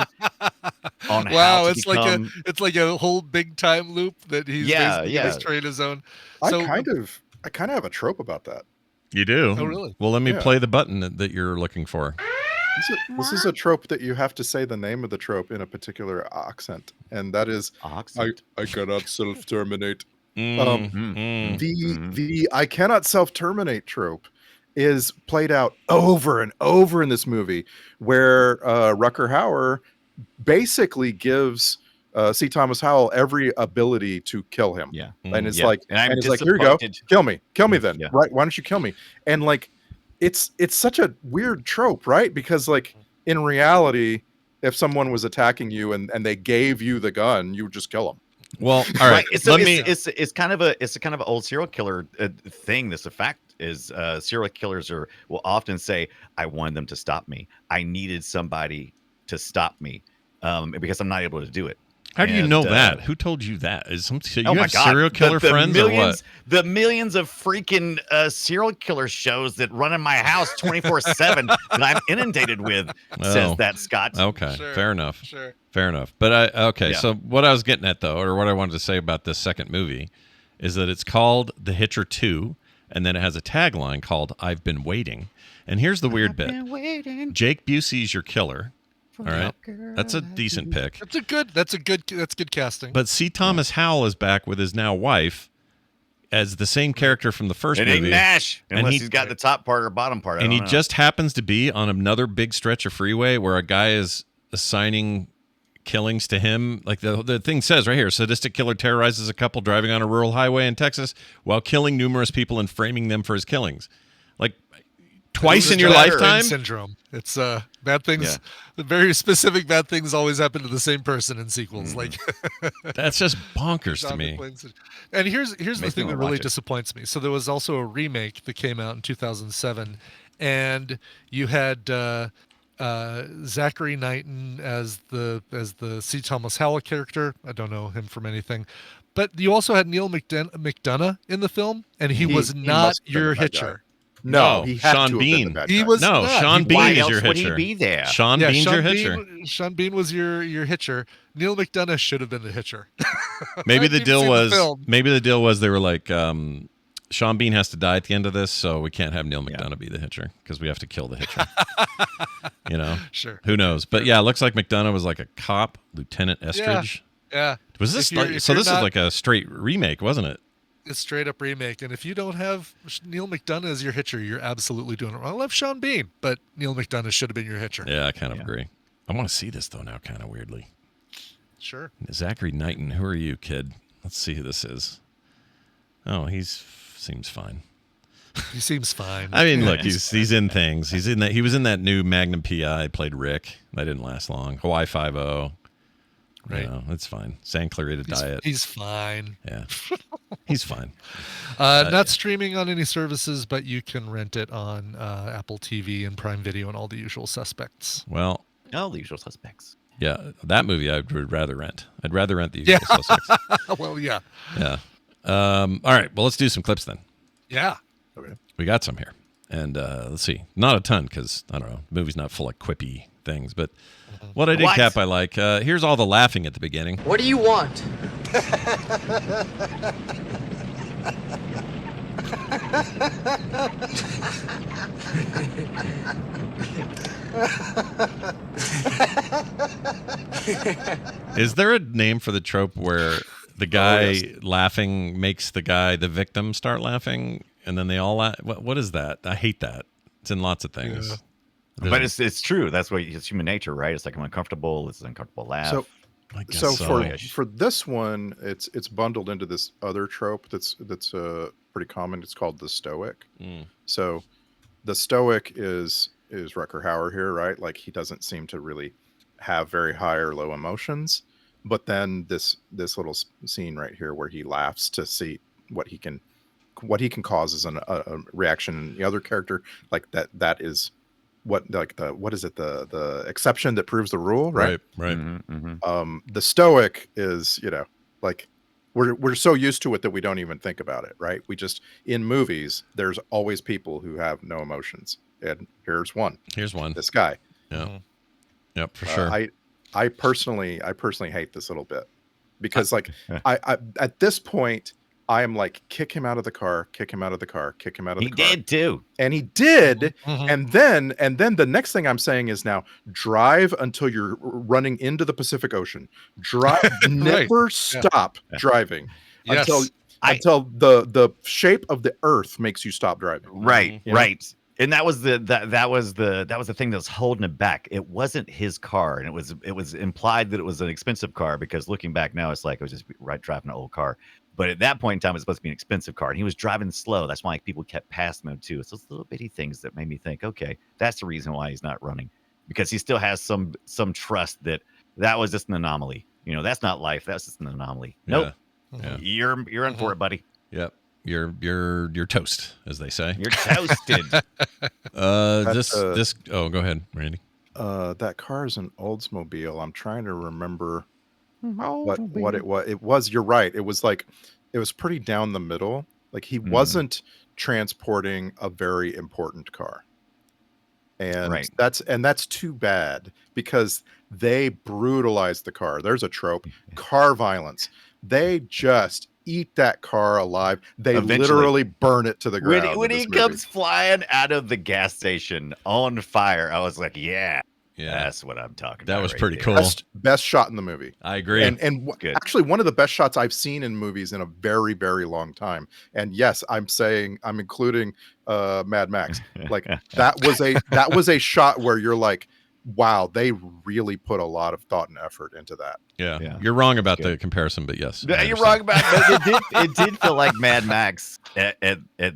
S6: on how
S8: Wow,
S6: to
S8: it's
S6: become...
S8: like a whole big time loop that he's basically gonna train his own. So,
S7: I kind of have a trope about that.
S1: You do?
S8: Oh, really?
S1: Well, let me
S7: Yeah.
S1: play the button that you're looking for.
S7: This is a trope that you have to say the name of the trope in a particular accent, and that is I cannot self-terminate. The I cannot self-terminate trope is played out over and over in this movie, where Rucker Hauer basically gives C. Thomas Howell every ability to kill him.
S6: Yeah.
S7: And it's
S6: Yeah.
S7: like,
S6: And I'm
S7: it's like, here you go,
S6: disappointed.
S7: kill me then.
S6: Yeah.
S7: Right? Why don't you kill me? And like, it's such a weird trope, right? Because like in reality, if someone was attacking you and they gave you the gun, you would just kill them.
S1: Well, all right.
S6: It's kind of an old serial killer thing. This effect is serial killers will often say, "I wanted them to stop me. I needed somebody to stop me because I'm not able to do it."
S1: How do you know that? Who told you that? You
S6: Oh my
S1: have
S6: God.
S1: serial killer
S6: the
S1: friends
S6: millions,
S1: or what?
S6: The millions of freaking serial killer shows that run in my house 24/7 that I'm inundated with says that, Scott.
S1: Okay,
S8: Sure,
S1: fair enough.
S8: sure.
S1: Fair enough. But so what I was getting at though, or what I wanted to say about this second movie, is that it's called The Hitcher 2, and then it has a tagline called "I've been waiting." And here's the weird bit: Jake Busey's your killer. All right, that's a decent pick.
S8: That's good casting.
S1: But C. Thomas Howell is back with his now wife as the same character from the first
S6: It ain't
S1: movie.
S6: Nash,
S1: And
S6: unless
S1: he-
S6: he's got the top part or bottom part. I
S1: And he
S6: don't know.
S1: just happens to be on another big stretch of freeway where a guy is assigning killings to him. Like the thing says right here, sadistic killer terrorizes a couple driving on a rural highway in Texas while killing numerous people and framing them for his killings. Like twice in your lifetime.
S8: Syndrome. It's bad things. Very specific bad things always happen to the same person in sequels. Like
S1: That's just bonkers to me.
S8: And here's the
S6: Makes me
S8: thing that
S6: wanna
S8: really
S6: watch it.
S8: disappoints me. So there was also a remake that came out in 2007, and you had Zachary Knighton as the C. Thomas Howell character. I don't know him from anything, but you also had Neil McDonough in the film, and he was
S7: he
S8: not
S7: must have been
S8: your
S7: a bad guy.
S8: Hitcher.
S7: No, he had
S1: Sean
S7: to have been
S1: Bean.
S7: the bad
S8: He
S7: guy.
S8: was
S1: No,
S8: not.
S1: Sean Bean
S6: Why
S1: is
S6: else
S1: your
S6: would
S1: hitcher.
S6: he be there?
S1: Sean Bean's your hitcher.
S8: Sean Bean was your hitcher. Neil McDonough should have been the hitcher.
S1: Maybe
S8: I've
S1: the
S8: even
S1: deal
S8: seen the
S1: was
S8: film.
S1: they were like, Sean Bean has to die at the end of this, so we can't have Neil McDonough be the hitcher because we have to kill the hitcher.
S8: Sure.
S1: Who knows? But yeah, it looks like McDonough was like a cop, Lieutenant Estridge.
S8: Yeah.
S1: Was this
S8: If you're
S1: so? This is
S8: not-
S1: like a straight remake, wasn't it?
S8: It's straight up remake. And if you don't have Neil McDonough as your hitcher, you're absolutely doing it wrong. I love Sean Bean, but Neil McDonough should have been your hitcher.
S1: Yeah, I kind of agree. I want to see this though now, kind of weirdly.
S8: Sure.
S1: Zachary Knighton, who are you, kid? Let's see who this is. Oh, seems fine.
S8: He seems fine.
S1: I mean, look, he's in things. He was in that new Magnum PI. Played Rick. That didn't last long. Hawaii 5-0.
S8: Right.
S1: It's fine. San Clarita Diet.
S8: He's fine.
S1: Yeah, he's fine.
S8: Not streaming on any services, but you can rent it on Apple TV and Prime Video and all the usual suspects.
S1: Well,
S6: All the usual suspects.
S1: yeah, that movie I would rather rent. I'd rather rent the usual suspects.
S8: Well, yeah.
S1: Yeah. All right. Well, let's do some clips then.
S8: Yeah.
S7: Okay.
S1: We got some here, and let's see. Not a ton because I don't know. The movie's not full of quippy things, but what I did,
S6: What?
S1: Cap, I like. Here's all the laughing at the beginning.
S2: What do you want?
S1: Is there a name for the trope where the guy laughing makes the victim start laughing, and then they all laugh? What is that? I hate that. It's in lots of things.
S8: Yeah.
S6: But it's true. That's what it's human nature, right? It's like I'm uncomfortable. It's an uncomfortable laugh.
S7: So,
S1: I guess
S7: so
S1: so.
S7: for this one, it's bundled into this other trope that's pretty common. It's called the stoic.
S1: Mm.
S7: So, the stoic is Rutger Hauer here, right? Like he doesn't seem to really have very high or low emotions. But then this little scene right here where he laughs to see what he can cause as a reaction in the other character, like that is what is it the exception that proves the rule, right?
S1: Right.
S6: Mm-hmm, mm-hmm.
S7: The stoic is, like we're so used to it that we don't even think about it, right? We just, in movies, there's always people who have no emotions, and here's one. This guy.
S1: Yeah. Yep, for sure.
S7: I personally hate this a little bit because I at this point I am like, kick him out of the car, kick him out of the car, kick him out of the car.
S6: He did too.
S7: And he did.
S8: Mhm.
S7: And then the next thing I'm saying is now drive until you're running into the Pacific Ocean. Drive, never stop driving
S8: Yes.
S7: until the shape of the earth makes you stop driving.
S6: Right,
S7: You know?
S6: right. And that was the thing that was holding it back. It wasn't his car, and it was implied that it was an expensive car because looking back now, it's like it was just driving an old car. But at that point in time, it was supposed to be an expensive car, and he was driving slow. That's why people kept passing him too. It's those little bitty things that made me think, okay, that's the reason why he's not running, because he still has some trust that was just an anomaly. That's not life. That's just an anomaly. Nope,
S1: Yeah.
S6: you're in for it, buddy.
S1: Yep. You're toast, as they say.
S6: You're toasted.
S1: Oh, go ahead, Randy.
S7: That car is an Oldsmobile. I'm trying to remember what it was. It was, you're right. It was pretty down the middle. Like he wasn't transporting a very important car. And
S6: Right.
S7: that's too bad because they brutalized the car. There's a trope, car violence. They just eat that car alive. They
S6: Eventually.
S7: literally burn it to the ground.
S6: When
S7: in
S6: he
S7: this movie.
S6: comes flying out of the gas station on fire, I was like, yeah,
S1: Yeah.
S6: that's what I'm talking about.
S1: That was
S6: right
S1: pretty
S6: there.
S1: cool.
S7: Best shot in the movie.
S1: I agree.
S7: And
S6: Good.
S7: actually one of the best shots I've seen in movies in a very, very long time. And yes, I'm including Mad Max. Like that was a shot where you're like, wow, they really put a lot of thought and effort into that.
S1: Yeah. You're wrong about the comparison, but yes. I
S6: You're
S1: understand.
S6: wrong about that. It did feel like Mad Max at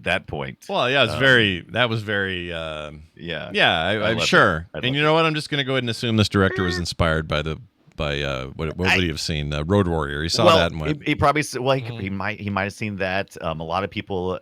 S6: that point.
S1: Well, yeah, that was very,
S6: Yeah.
S1: yeah, I'm
S6: love
S1: sure.
S6: that.
S1: And you know what? I'm just going to go ahead and assume this director was inspired by the by what would he have seen? Road Warrior. He saw
S6: well,
S1: that and went.
S6: he probably he might have seen that. A lot of people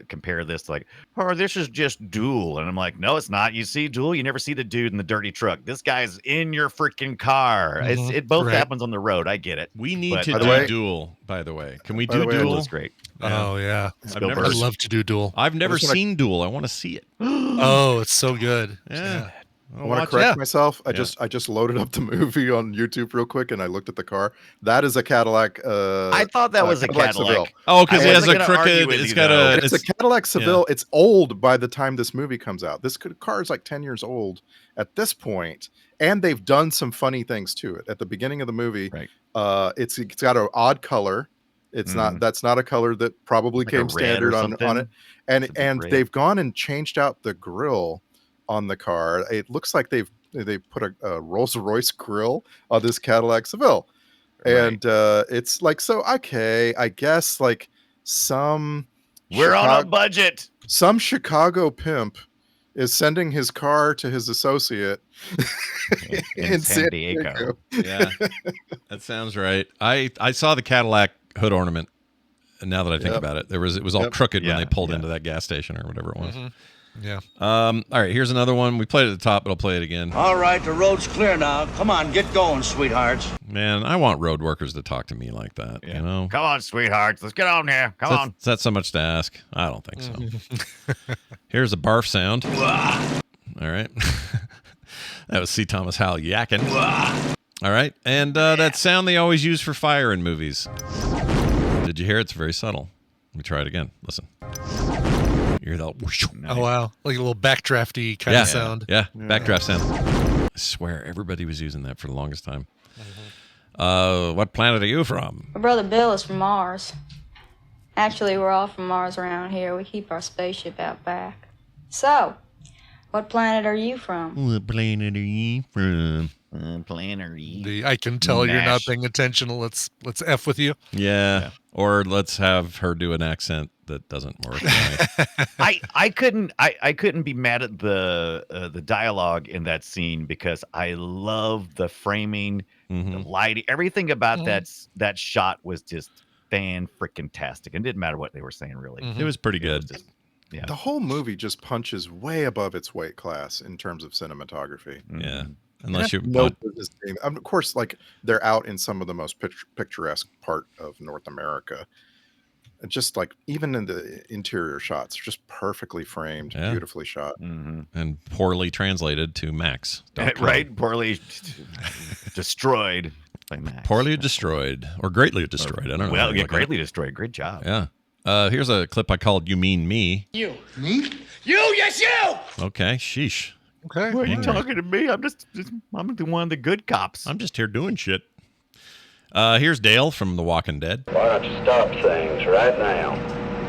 S6: compare this to like, oh, this is just Duel, and I'm like, no, it's not. You see Duel, you never see the dude in the dirty truck. This guy's in your freaking car. It both happens on the road. I get it.
S1: We need to
S7: By the
S1: do
S7: way-
S1: Duel. By the way, can we
S7: By the
S1: do
S7: way,
S1: Duel?
S6: That's great.
S8: Oh yeah,
S1: I've never.
S8: I'd love to do Duel.
S1: I've never
S7: just wanna-
S1: seen Duel. I want to see it.
S8: Oh, it's so good.
S1: Yeah.
S7: I want to correct myself. I just loaded up the movie on YouTube real quick, and I looked at the car. That is a Cadillac.
S6: I thought that was a Cadillac.
S7: Seville.
S1: Oh, because it
S6: I
S1: has
S6: wasn't
S1: a
S6: gonna argue
S1: crooked.
S6: with
S1: It's
S6: you,
S1: got
S6: though.
S1: a.
S7: It's a Cadillac Seville. It's old by the time this movie comes out. This car is like 10 years old at this point, and they've done some funny things to it. At the beginning of the movie,
S6: Right.
S7: It's got an odd color. It's not. That's not a color that probably
S6: Like a
S7: came
S6: red
S7: standard
S6: or
S7: on it.
S6: something?
S7: And
S6: red.
S7: they've gone and changed out the grille on the car. It looks like they put a Rolls Royce grill on this Cadillac Seville, and it's like, so okay, I guess like
S6: We're on a budget.
S7: some Chicago pimp is sending his car to his associate
S6: in San Diego.
S1: Yeah, that sounds right. I saw the Cadillac hood ornament. And now that I think about it, it was all crooked when they pulled into that gas station or whatever it was.
S8: Yeah.
S1: All right, here's another one. We played it at the top, but I'll play it again.
S4: All right, the road's clear now. Come on, get going, sweethearts.
S1: Man, I want road workers to talk to me like that. You know,
S6: Come on, sweethearts. Let's get on here. Come on.
S1: is that so much to ask? I don't think so. Here's a barf sound. All right, that was C. Thomas Howell yakking. All right, and that sound they always use for fire in movies. Did you hear it? It's very subtle. Let me try it again. Listen. You hear that? Whoosh.
S8: Oh wow, like a little backdrafty kind of sound.
S1: Yeah, backdraft sound. I swear, everybody was using that for the longest time. What planet are you from?
S11: My brother Bill is from Mars. Actually, we're all from Mars around here. We keep our spaceship out back. So, what planet are you from?
S1: What planet are you from?
S8: I can tell you're not paying attention. Let's F with you.
S1: Yeah. Or let's have her do an accent that doesn't work.
S6: I couldn't be mad at the dialogue in that scene because I love the framing, the lighting, everything about that shot was just fan-freaking-tastic. It didn't matter what they were saying, really.
S1: It was pretty good.
S7: The whole movie just punches way above its weight class in terms of cinematography.
S1: Yeah. Unless you
S7: no business being, of course, like they're out in some of the most picturesque part of North America. Just like even in the interior shots, just perfectly framed, beautifully shot,
S1: and poorly translated to Max.
S6: Right, poorly destroyed by Max.
S1: Poorly destroyed or greatly destroyed. I don't know.
S6: Well, greatly destroyed. Great job.
S1: Yeah. Here's a clip I called "You Mean Me."
S12: You. Me? You, yes, you!
S1: Okay, sheesh.
S8: Okay.
S6: Why are you talking to me? I'm the one of the good cops.
S1: I'm just here doing shit. Here's Dale from The Walking Dead.
S13: Why don't you stop things right now?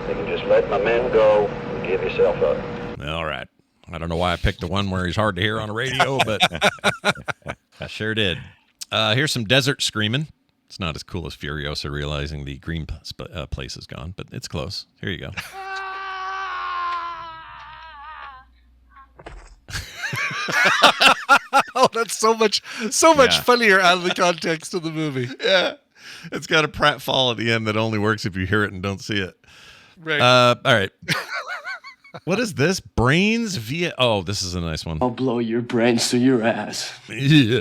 S13: You can just let my men go and give yourself up.
S1: All right. I don't know why I picked the one where he's hard to hear on a radio, but I sure did. Here's some desert screaming. It's not as cool as Furiosa realizing the green place is gone, but it's close. Here you go.
S8: Oh, that's so much funnier out of the context of the movie.
S1: Yeah. It's got a pratfall at the end that only works if you hear it and don't see it.
S8: Right.
S1: All right. What is this? Brains via... Oh, this is a nice one.
S12: I'll blow your brains through your ass.
S1: Yeah.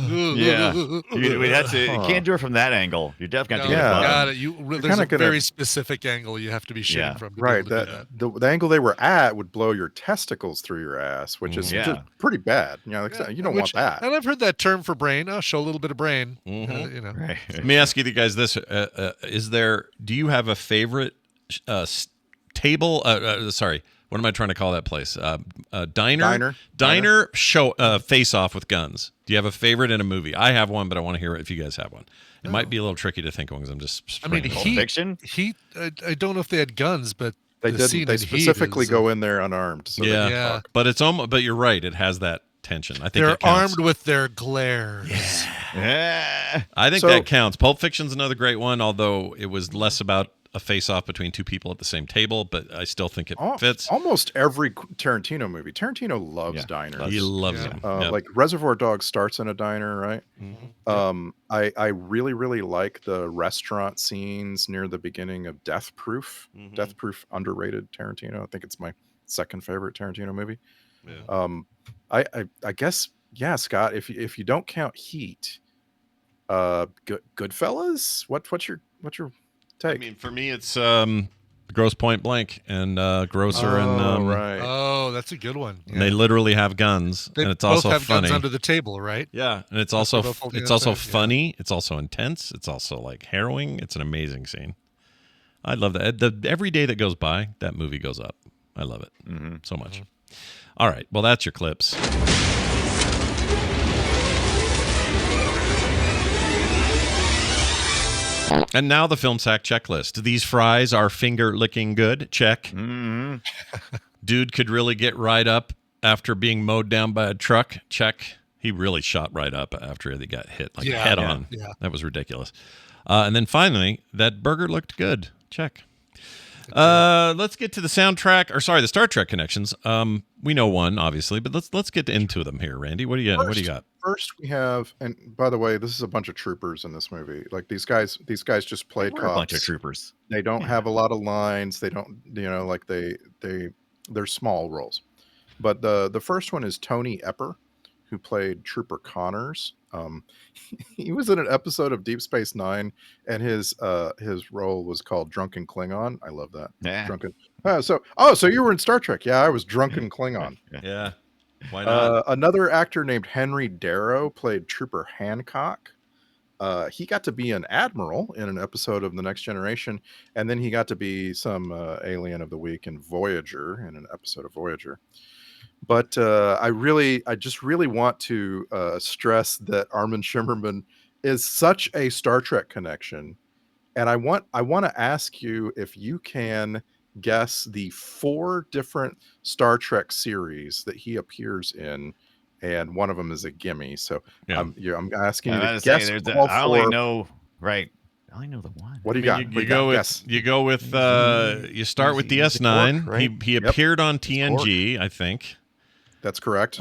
S6: Yeah. You can't do it from that angle. You're definitely going to
S8: got it. There's a very specific angle you have to be shooting from. To
S7: right.
S8: be able to do that.
S7: The angle they were at would blow your testicles through your ass, which is just pretty bad. You know, you don't want that.
S8: And I've heard that term for brain. Oh, show a little bit of brain. You know.
S6: Right.
S1: Let me ask you guys this. Do you have a favorite table? Sorry. What am I trying to call that place? Diner show face off with guns. Do you have a favorite in a movie? I have one, but I want to hear it if you guys have one. It might be a little tricky to think of because I'm just.
S8: I mean, Heat. I don't know if they had guns, but
S7: they didn't. They specifically go in there unarmed. So
S1: yeah. But it's almost. But you're right. It has that tension. I think
S8: they're armed with their glares.
S1: Yeah. I think that counts. Pulp Fiction's another great one, although it was less about a face-off between two people at the same table, but I still think it fits.
S7: Almost every Tarantino movie. Tarantino loves diners.
S1: He loves them. Yep.
S7: Like Reservoir Dogs starts in a diner, right?
S1: Mm-hmm.
S7: I really, really like the restaurant scenes near the beginning of Death Proof.
S1: Mm-hmm.
S7: Death Proof, underrated Tarantino. I think it's my second favorite Tarantino movie.
S1: Yeah.
S7: I guess, yeah, Scott, if you don't count Heat, Goodfellas, what's your take?
S1: I mean, for me, it's Gross Point Blank and Grosser and
S7: right.
S8: Oh, that's a good one.
S1: And they literally have guns,
S8: They
S1: and it's
S8: both
S1: also
S8: have
S1: funny.
S8: guns under the table, right?
S1: Yeah, and it's also
S8: both holding
S1: it's also
S8: guns, yeah.
S1: funny. It's also intense. It's also like harrowing. It's an amazing scene. I love that. Every day that goes by, that movie goes up. I love it so much. All right, well, that's your clips. And now the Film Sack checklist. These fries are finger licking good. Check. Dude could really get right up after being mowed down by a truck. Check. He really shot right up after he got hit, like head on.
S8: Yeah.
S1: That was ridiculous. And then finally, that burger looked good. Check. Let's get to the soundtrack, or sorry, the Star Trek connections. We know one, obviously, but let's get into them here, Randy. What do you got?
S7: First, we have, and by the way, this is a bunch of troopers in this movie. Like these guys just played cops.
S6: A bunch of troopers.
S7: They don't have a lot of lines. They don't, like they're small roles. But the first one is Tony Epper, who played Trooper Connors. He was in an episode of Deep Space Nine, and his role was called Drunken Klingon. I love that.
S6: Yeah.
S7: Drunken. So you were in Star Trek? Yeah, I was Drunken Klingon.
S1: Yeah. Why not?
S7: Another actor named Henry Darrow played Trooper Hancock. He got to be an admiral in an episode of The Next Generation, and then he got to be some alien of the week in Voyager, in an episode of Voyager. But I just really want to stress that Armin Shimmerman is such a Star Trek connection, and I want to ask you if you can guess the 4 different Star Trek series that he appears in, and one of them is a gimme. So I'm asking you to guess all 4.
S6: I only know right. I only know the one.
S7: What do you got?
S1: You go with you start with DS9.
S7: Quark, right?
S1: He appeared on TNG, I think.
S7: That's correct.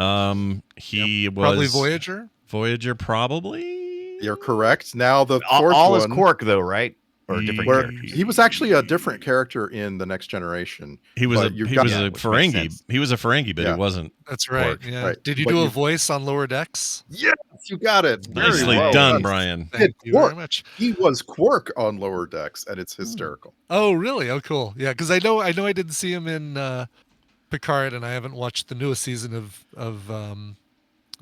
S1: He was
S8: probably Voyager.
S1: Voyager, probably.
S7: You're correct. Now the fourth
S6: all
S7: one
S6: is Quark, though, right? Or different characters.
S7: He was actually a different character in The Next Generation.
S1: He was a Ferengi. He was a Ferengi, but he wasn't.
S8: That's right.
S7: Quark.
S8: Yeah.
S7: Right.
S8: Did you do a voice on Lower Decks?
S7: Yes, you got it.
S1: Nicely done, Brian.
S8: Thank you very much.
S7: He was Quark on Lower Decks, and it's hysterical.
S8: Oh, really? Oh, cool. Yeah, because I know I didn't see him in Picard, and I haven't watched the newest season of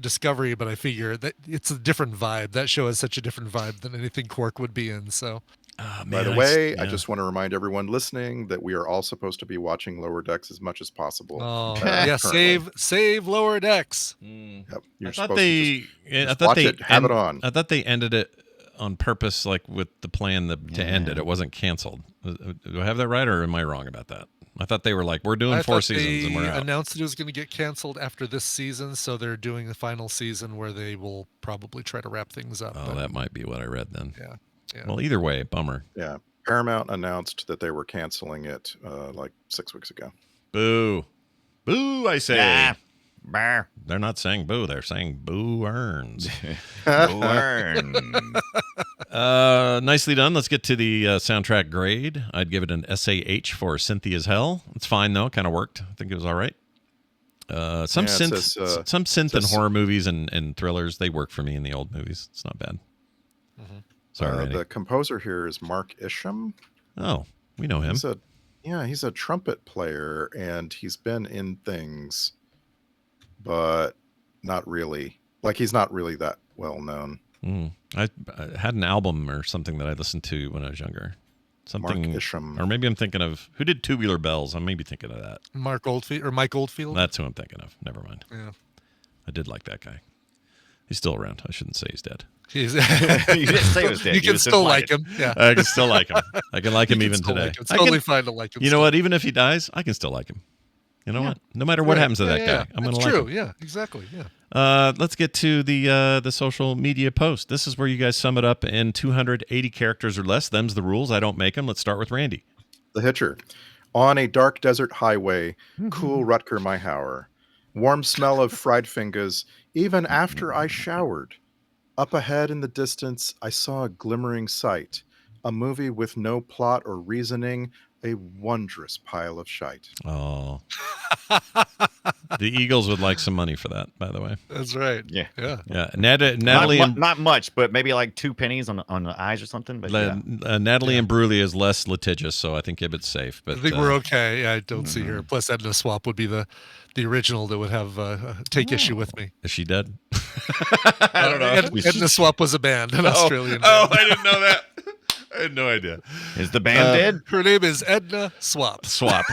S8: Discovery, but I figure that it's a different vibe. That show has such a different vibe than anything Quark would be in. So,
S7: by the way, I just want to remind everyone listening that we are all supposed to be watching Lower Decks as much as possible.
S8: Oh, yeah, save Lower Decks.
S7: Yep,
S1: I thought they
S7: have it on.
S1: I thought they ended it on purpose, like with the plan to end it. It wasn't canceled. Do I have that right, or am I wrong about that? I thought they were like, we're doing 4 seasons and we're out.
S8: Announced that it was going to get canceled after this season, so they're doing the final season where they will probably try to wrap things up.
S1: Oh, that might be what I read then.
S8: Yeah.
S1: Well, either way, bummer.
S7: Yeah. Paramount announced that they were canceling it like 6 weeks ago.
S1: Boo. Boo, I say.
S6: Bah.
S1: They're not saying boo. They're saying boo earns.
S6: Boo earns.
S1: Nicely done. Let's get to the soundtrack grade. I'd give it an SAH for Cynthia's Hell. It's fine, though. Kind of worked. I think it was all right. Some synth in horror movies and thrillers, they work for me in the old movies. It's not bad.
S8: Mm-hmm.
S1: Sorry, Randy.
S7: The composer here is Mark Isham.
S1: Oh, we know him.
S7: He's a trumpet player, and he's been in things, but not really. Like, he's not really that well known.
S1: I had an album or something that I listened to when I was younger. Something,
S7: Mark Isham.
S1: Or maybe I'm thinking of, who did Tubular Bells? I'm maybe thinking of that.
S8: Mike Oldfield?
S1: That's who I'm thinking of. Never mind.
S8: Yeah.
S1: I did like that guy. He's still around. I shouldn't say he's dead.
S8: You
S6: didn't say he was dead.
S8: You can still like him. Yeah.
S1: I can still like him. I can like him even today.
S8: It's totally fine to like him.
S1: You know what? Even if he dies, I can still like him. You know what? No matter what happens to that guy, I'm going to like him.
S8: Yeah, exactly. Yeah.
S1: Let's get to the social media post. This is where you guys sum it up in 280 characters or less. Them's the rules. I don't make them. Let's start with Randy.
S7: The Hitcher. On a dark desert highway, cool Rutger my Hauer. Warm smell of fried fingers, even after I showered. Up ahead in the distance, I saw a glimmering sight. A movie with no plot or reasoning, a wondrous pile of shite.
S1: Oh. The Eagles would like some money for that, by the way.
S8: That's right.
S6: Yeah.
S1: Natalie
S6: not much, but maybe like 2 pennies on the eyes or something. But
S1: Natalie Imbruglia is less litigious, so I think it's safe. But
S8: I think we're okay. Yeah, I don't see her. Plus, Edna Swap would be the original that would have take issue with me.
S1: Is she dead?
S8: I don't know. Edna Swap was a band, an Australian band.
S1: Oh, I didn't know that. I had no idea.
S6: Is the band dead?
S8: Her name is Edna Swap.
S1: Swap.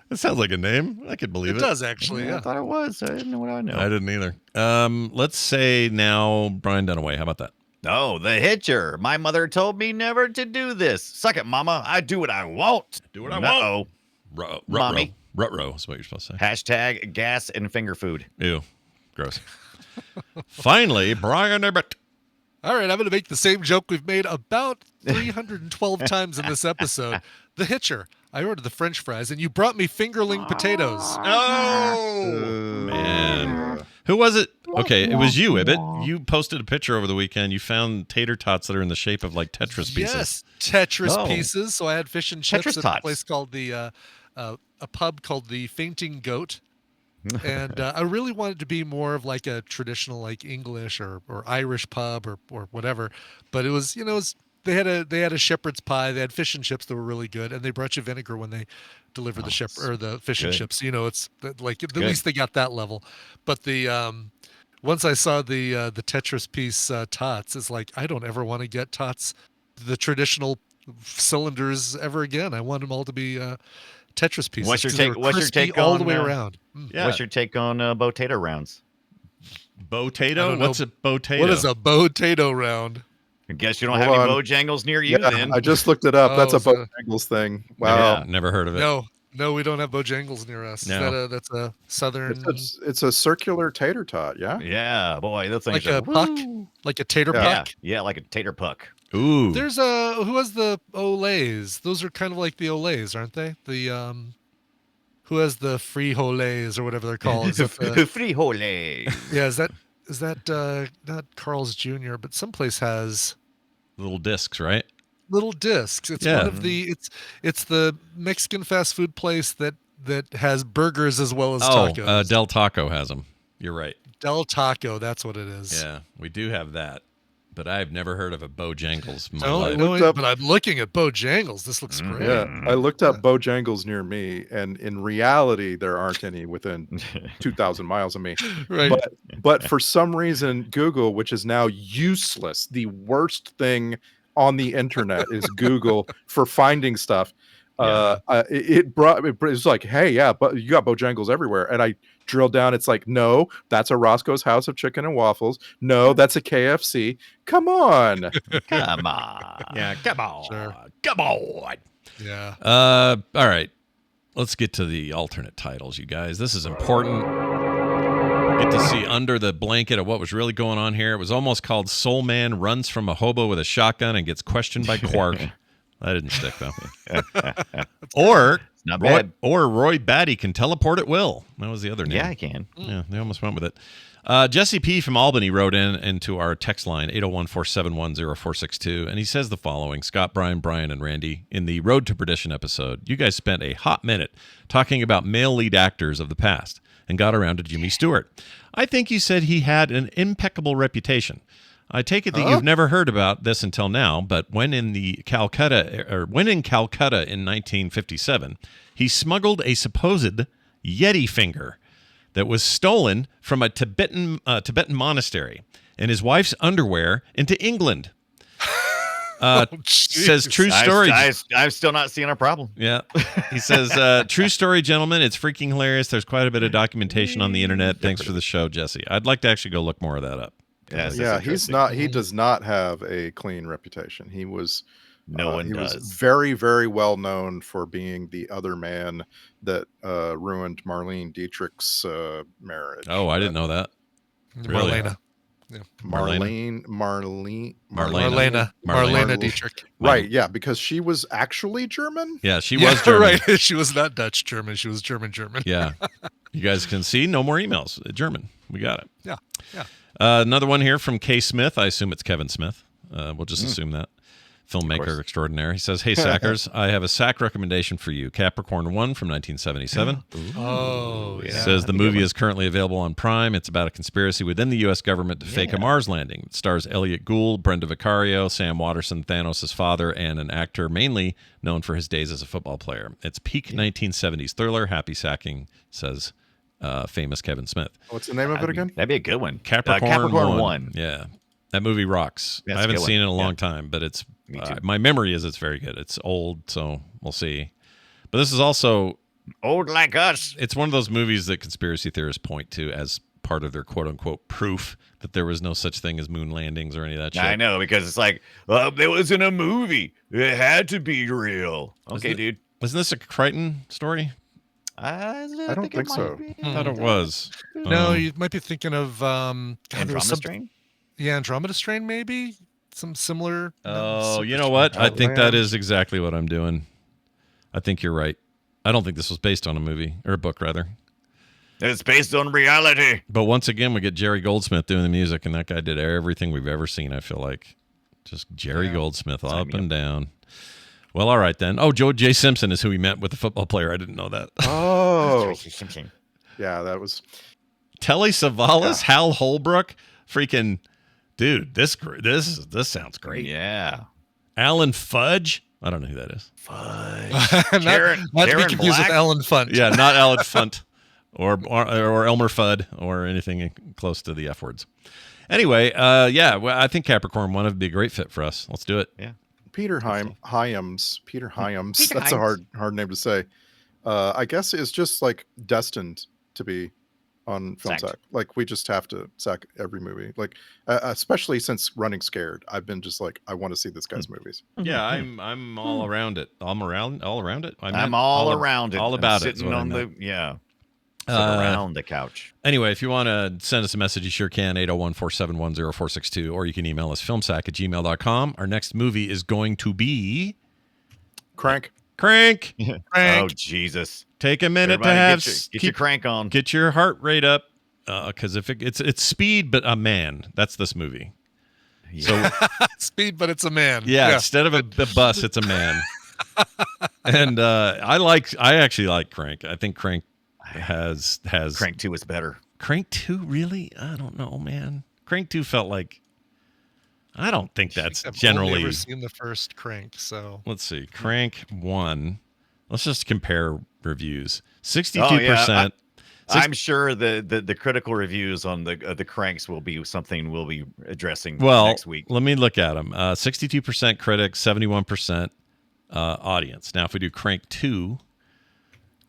S1: It sounds like a name. I could believe it.
S8: It does, actually. Yeah.
S6: I thought it was. I didn't know what I know.
S1: I didn't either. Let's say now Brian Dunaway. How about that?
S6: Oh, the Hitcher. My mother told me never to do this. Suck it, mama. I do what I want.
S1: Do what I want.
S6: Mommy.
S1: Rut-row is what you're supposed to say.
S6: Hashtag gas and finger food.
S1: Ew. Gross. Finally, Brian Ibbett.
S8: All right, I'm going to make the same joke we've made about 312 times in this episode. The Hitcher. I ordered the French fries, and you brought me fingerling potatoes.
S1: Oh, man. Who was it? Okay, it was you, Ibbett. You posted a picture over the weekend. You found tater tots that are in the shape of like Tetris pieces.
S8: Yes, Tetris pieces. So I had fish and chips
S6: Tetris
S8: at
S6: tots.
S8: a place called a pub called the Fainting Goat. And I really wanted to be more of like a traditional like English or Irish pub or whatever. But it was, they had a shepherd's pie. They had fish and chips that were really good, and they brought you vinegar when they delivered the fish and chips. It's like at least they got that level. But the once I saw the Tetris piece tots, it's like I don't ever want to get tots, the traditional cylinders ever again. I want them all to be Tetris pieces.
S6: What's your take
S8: all
S6: on
S8: the way around?
S6: Yeah. What's your take on potato rounds?
S1: Botato? What's a botato?
S8: What is a botato round?
S6: I guess you don't have any Bojangles near you then.
S7: I just looked it up. That's a Bojangles thing. Wow.
S1: Yeah, never heard of it.
S8: No, we don't have Bojangles near us.
S1: No.
S8: That's a southern.
S7: It's a circular tater tot. Yeah.
S6: Yeah, boy, those things
S8: like a puck, like a tater puck.
S6: Yeah, like a tater puck.
S1: Ooh.
S8: There's who has the Olays? Those are kind of like the Olays, aren't they? The who has the frijoles or whatever they're called?
S6: Frijoles.
S8: Yeah, is that not Carl's Jr., but someplace has
S1: little discs, right?
S8: Little discs. It's one of the it's the Mexican fast food place that has burgers as well as tacos.
S1: Del Taco has them. You're right.
S8: Del Taco, that's what it is.
S1: Yeah, we do have that. But I've never heard of a Bojangles in my life.
S8: But I'm looking at Bojangles. This looks great.
S7: Yeah, I looked up Bojangles near me, and in reality, there aren't any within 2,000 miles of me.
S8: Right.
S7: But for some reason, Google, which is now useless, the worst thing on the internet is Google for finding stuff. It was like, hey, yeah, but you got Bojangles everywhere, and I drilled down. It's like, no, that's a Roscoe's House of Chicken and Waffles. No, that's a KFC. Come on.
S6: Come on.
S1: Yeah, come on.
S8: Sure.
S1: Come on.
S8: Yeah.
S1: All right. Let's get to the alternate titles, you guys. This is important. Get to see under the blanket of what was really going on here. It was almost called Soul Man Runs from a Hobo with a Shotgun and Gets Questioned by Quark. That didn't stick, though. Or
S6: not bad.
S1: Roy Batty Can Teleport at Will. That was the other name.
S6: Yeah, I can.
S1: Yeah, they almost went with it. Jesse P. from Albany wrote into our text line, 801-471-0462, and he says the following. Scott, Brian, and Randy, in the Road to Perdition episode, you guys spent a hot minute talking about male lead actors of the past and got around to Jimmy Stewart. I think you said he had an impeccable reputation. I take it that you've never heard about this until now, but when in Calcutta in 1957, he smuggled a supposed Yeti finger that was stolen from a Tibetan monastery and his wife's underwear into England. Says true story.
S6: I'm still not seeing a problem.
S1: Yeah. He says, true story, gentlemen. It's freaking hilarious. There's quite a bit of documentation on the internet. Thanks for the show, Jesse. I'd like to actually go look more of that up.
S7: Yeah, he does not have a clean reputation. He was
S6: No one
S7: he
S6: does.
S7: was very, very well known for being the other man that ruined Marlene Dietrich's marriage.
S1: Oh, I didn't know that. Really?
S8: Marlena. Yeah. Marlena Dietrich.
S7: Right, yeah, because she was actually German.
S1: Yeah, she was German.
S8: Right. She was not Dutch German. She was German.
S1: Yeah. You guys can see no more emails. German. We got it.
S8: Yeah.
S1: Another one here from K. Smith. I assume it's Kevin Smith. We'll just assume that. Filmmaker extraordinaire. He says, "Hey, Sackers, I have a Sack recommendation for you. Capricorn 1 from 1977.
S8: Oh, yeah.
S1: Says the movie is currently available on Prime. It's about a conspiracy within the U.S. government to fake a Mars landing. It stars Elliot Gould, Brenda Vicario, Sam Waterston, Thanos' father, and an actor mainly known for his days as a football player. It's peak 1970s thriller. Happy sacking," says famous Kevin Smith.
S7: What's the name of it again?
S6: That'd be a good one.
S1: Capricorn 1. Yeah. That movie rocks.
S6: That's
S1: I haven't
S6: a good
S1: seen it
S6: one.
S1: in a long time, but it's
S6: Me too.
S1: my memory is it's very good. It's old, so we'll see. But this is also
S6: Old like us.
S1: it's one of those movies that conspiracy theorists point to as part of their quote unquote proof that there was no such thing as moon landings or any of that shit.
S6: I know, because it's like, it was in a movie. It had to be real. Okay, dude.
S1: Wasn't this a Crichton story?
S6: I
S7: don't think so.
S1: I thought it was.
S8: No, you might be thinking of
S6: Andromeda Strain?
S8: Yeah, Andromeda Strain, maybe some similar.
S1: Oh, you know what? I think that is exactly what I'm doing. I think you're right. I don't think this was based on a movie or a book, rather.
S6: It's based on reality.
S1: But once again, we get Jerry Goldsmith doing the music, and that guy did everything we've ever seen. I feel like just Jerry Goldsmith up and down. Well, all right then. Oh, Joe J. Simpson is who he meant with the football player. I didn't know that.
S7: Oh, yeah, that was
S1: Telly Savalas, Hal Holbrook, freaking dude. This sounds great.
S6: Yeah.
S1: Alan Fudge. I don't know who that is.
S6: Fudge.
S8: not to be confused with Alan Funt.
S1: Yeah, not Alan Funt or Elmer Fudd or anything close to the F words. Anyway, well, I think Capricorn 1 would be a great fit for us. Let's do it.
S6: Yeah.
S7: Peter Hyams. That's a hard name to say. I guess is just like destined to be on Film Sack. Like we just have to sack every movie. Like especially since Running Scared, I've been just like I want to see this guy's movies.
S1: Yeah, I'm all around it. I'm all around it.
S6: I'm all around it.
S1: All about it.
S6: Sitting on around the couch.
S1: Anyway, if you want to send us a message, you sure can. 801-471-0462, or you can email us filmsack@gmail.com. Our next movie is going to be
S7: Crank.
S6: Oh, Jesus.
S1: Take a minute
S6: Everybody
S1: to
S6: get your crank on.
S1: Get your heart rate up, because if it's speed, but a man. That's this movie.
S6: Yeah.
S1: So
S8: Speed, but it's a man.
S1: Yeah, instead of a bus, it's a man. And I actually like Crank. I think Crank has
S6: Crank 2 is better.
S1: Crank 2, really? I don't know, man. Crank 2 felt like I don't think that's generally.
S8: I've never seen the first Crank, so
S1: let's see. Crank 1. Let's just compare reviews. 62%.
S6: I'm sure the critical reviews on the Cranks will be something we'll be addressing next week.
S1: Let me look at them. 62% critics, 71% audience. Now, if we do Crank 2,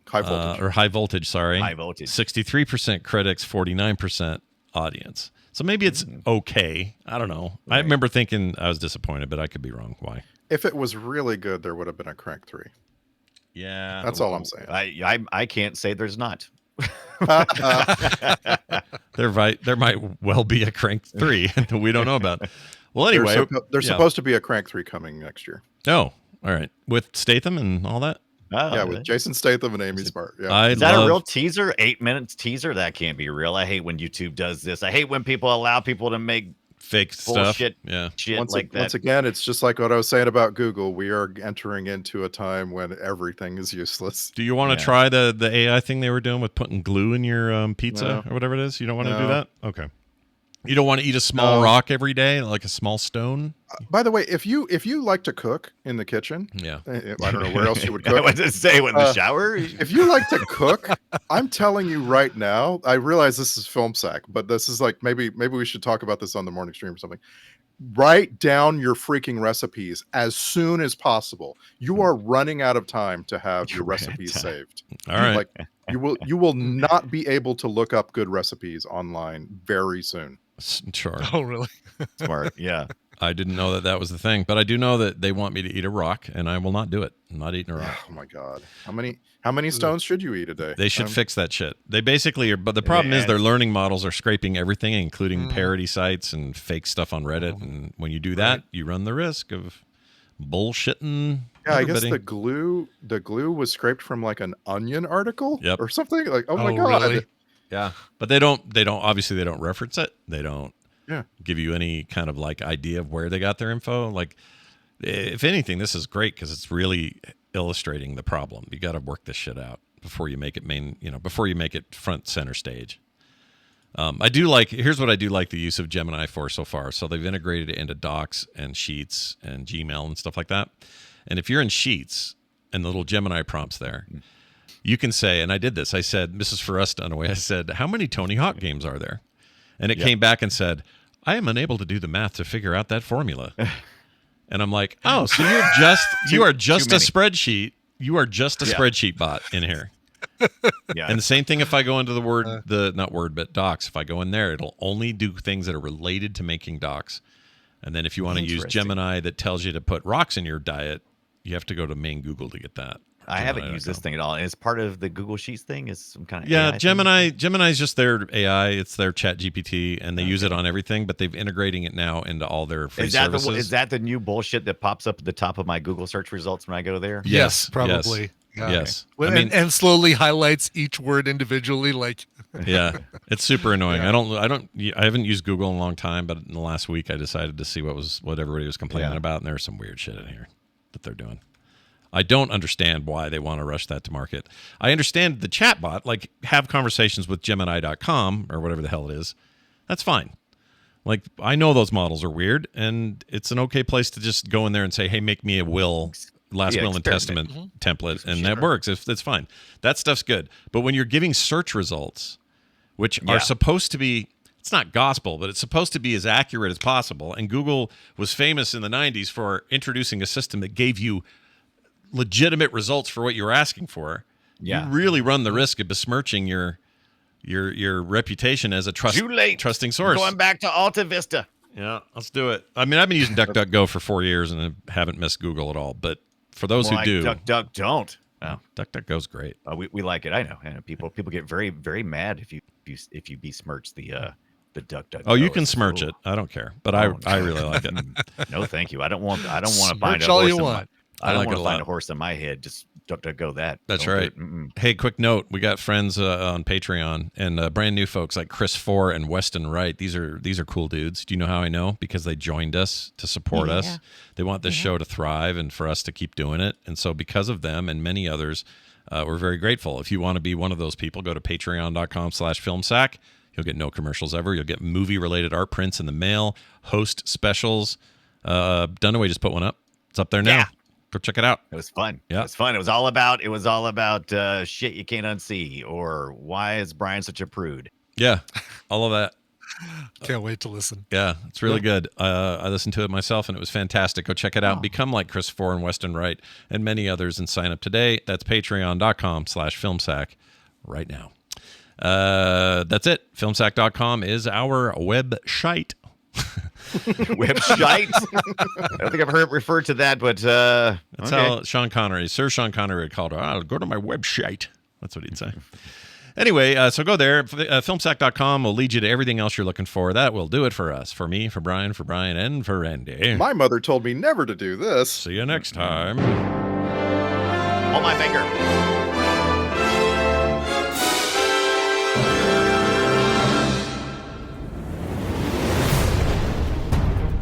S1: High Voltage, sorry.
S6: High Voltage.
S1: 63% critics, 49% audience. So maybe it's okay. I don't know. Right. I remember thinking I was disappointed, but I could be wrong. Why?
S7: If it was really good, there would have been a Crank 3.
S1: Yeah.
S7: That's all I'm saying.
S6: I can't say there's not.
S1: There might well be a Crank 3 that we don't know about. Well, anyway.
S7: There's supposed to be a Crank 3 coming next year.
S1: Oh, all right. With Statham and all that?
S6: Oh,
S7: yeah, with Jason Statham and Amy Smart. Yeah.
S6: Is that a real teaser? 8 minutes teaser? That can't be real. I hate when YouTube does this. I hate when people allow people to make
S1: fake stuff.
S6: Yeah. Shit
S7: once
S6: like that.
S7: Once again, it's just like what I was saying about Google. We are entering into a time when everything is useless.
S1: Do you want to try the AI thing they were doing with putting glue in your pizza or whatever it is? You don't want to do that? Okay. You don't want to eat a small rock every day, like a small stone?
S7: By the way, if you like to cook in the kitchen,
S1: yeah,
S7: I don't know where else you would cook.
S6: I was to say, in the shower.
S7: If you like to cook, I'm telling you right now. I realize this is Film Sack, but this is like maybe we should talk about this on the morning stream or something. Write down your freaking recipes as soon as possible. You are running out of time to have your recipes saved.
S1: All right,
S7: like you will not be able to look up good recipes online very soon.
S1: Sure.
S8: Oh, really?
S6: Smart. Yeah.
S1: I didn't know that was the thing, but I do know that they want me to eat a rock, and I will not do it. I'm not eating a rock.
S7: Oh my God. How many stones should you eat a day?
S1: They should fix that shit. They basically are, but the problem is their learning models are scraping everything, including parody sites and fake stuff on Reddit. And when you do that, you run the risk of bullshitting.
S7: Yeah,
S1: everybody.
S7: I guess the glue was scraped from like an Onion article or something. Like, oh my God.
S8: Really?
S1: Yeah. But they don't obviously they don't reference it. They don't
S7: Yeah.
S1: give you any kind of like idea of where they got their info. Like, if anything, this is great because it's really illustrating the problem. You got to work this shit out before you make it before you make it front center stage. Here's what I do like the use of Gemini for so far. So they've integrated it into Docs and Sheets and Gmail and stuff like that. And if you're in Sheets and the little Gemini prompts there, you can say, and I did this, I said, Mrs. For Us Dunaway, I said, how many Tony Hawk games are there? And it came back and said, I am unable to do the math to figure out that formula. And I'm like, oh, so you are just a spreadsheet. You are just a spreadsheet bot in here.
S6: Yeah.
S1: And the same thing if I go into but Docs. If I go in there, it'll only do things that are related to making Docs. And then if you want to use Gemini that tells you to put rocks in your diet, you have to go to main Google to get that.
S6: I haven't used this thing at all. And it's part of the Google Sheets thing. Is some kind of AI
S1: Gemini. Gemini's just their AI. It's their Chat GPT, and they use it on everything. But they've integrating it now into all their free services.
S6: Is that the new bullshit that pops up at the top of my Google search results when I go there?
S1: Yes,
S8: probably.
S1: Yes.
S8: Okay. And slowly highlights each word individually. Like,
S1: yeah, it's super annoying. I haven't used Google in a long time, but in the last week I decided to see what everybody was complaining about, and there's some weird shit in here that they're doing. I don't understand why they want to rush that to market. I understand the chatbot, like have conversations with Gemini.com or whatever the hell it is. That's fine. Like, I know those models are weird, and it's an okay place to just go in there and say, hey, make me a will, last will and testament template, and that works. It's fine. That stuff's good. But when you're giving search results, which are supposed to be, it's not gospel, but it's supposed to be as accurate as possible, and Google was famous in the 90s for introducing a system that gave you legitimate results for what you were asking for. You really run the risk of besmirching your reputation as a trusting source.
S6: Going back to Alta Vista.
S1: Yeah, let's do it. I mean, I've been using DuckDuckGo for 4 years and I haven't missed Google at all. But for those who do,
S6: DuckDuck don't.
S1: Oh, DuckDuckGo's great.
S6: We like it. I know. And people get very, very mad if you besmirch the DuckDuckGo.
S1: Oh, you can smirch it. I don't care, but I really like it.
S6: No, thank you. I don't want to find
S8: a all you want.
S6: I don't want to find a horse in my head. Just DuckDuckGo that.
S1: That's right. Hey, quick note: we got friends on Patreon and brand new folks like Chris Four and Weston Wright. These are cool dudes. Do you know how I know? Because they joined us to support us. They want this show to thrive and for us to keep doing it. And so, because of them and many others, we're very grateful. If you want to be one of those people, go to patreon.com/filmsack. You'll get no commercials ever. You'll get movie-related art prints in the mail, host specials. Dunaway just put one up. It's up there now.
S6: Yeah.
S1: Go check it out.
S6: It was fun.
S1: Yeah.
S6: It was fun. It was all about shit you can't unsee, or why is Brian such a prude?
S1: Yeah. All of that.
S8: Can't wait to listen.
S1: Yeah, it's really good. I listened to it myself and it was fantastic. Go check it out. Become like Chris Four and Weston Wright and many others and sign up today. That's patreon.com/filmsack right now. That's it. Filmsack.com is our website.
S6: Website? I don't think I've heard it referred to that, but
S1: that's how Sean Connery, Sir Sean Connery would call it. I'll go to my website. That's what he'd say. Anyway, so go there. Filmsack.com will lead you to everything else you're looking for. That will do it for us. For me, for Brian, and for Randy.
S7: My mother told me never to do this.
S1: See you next time.
S6: Hold my finger.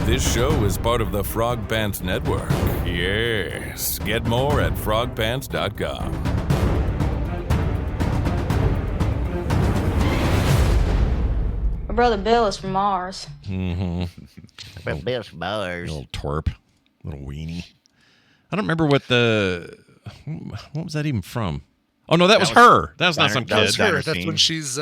S5: This show is part of the Frog Pants Network. Yes. Get more at frogpants.com.
S11: My brother Bill is from Mars.
S1: Mm-hmm.
S6: Bill's Mars.
S1: Little twerp. Little weenie. I don't remember what was that even from? Oh, no, that was her. That was not some kid.
S8: That's her. That's when she's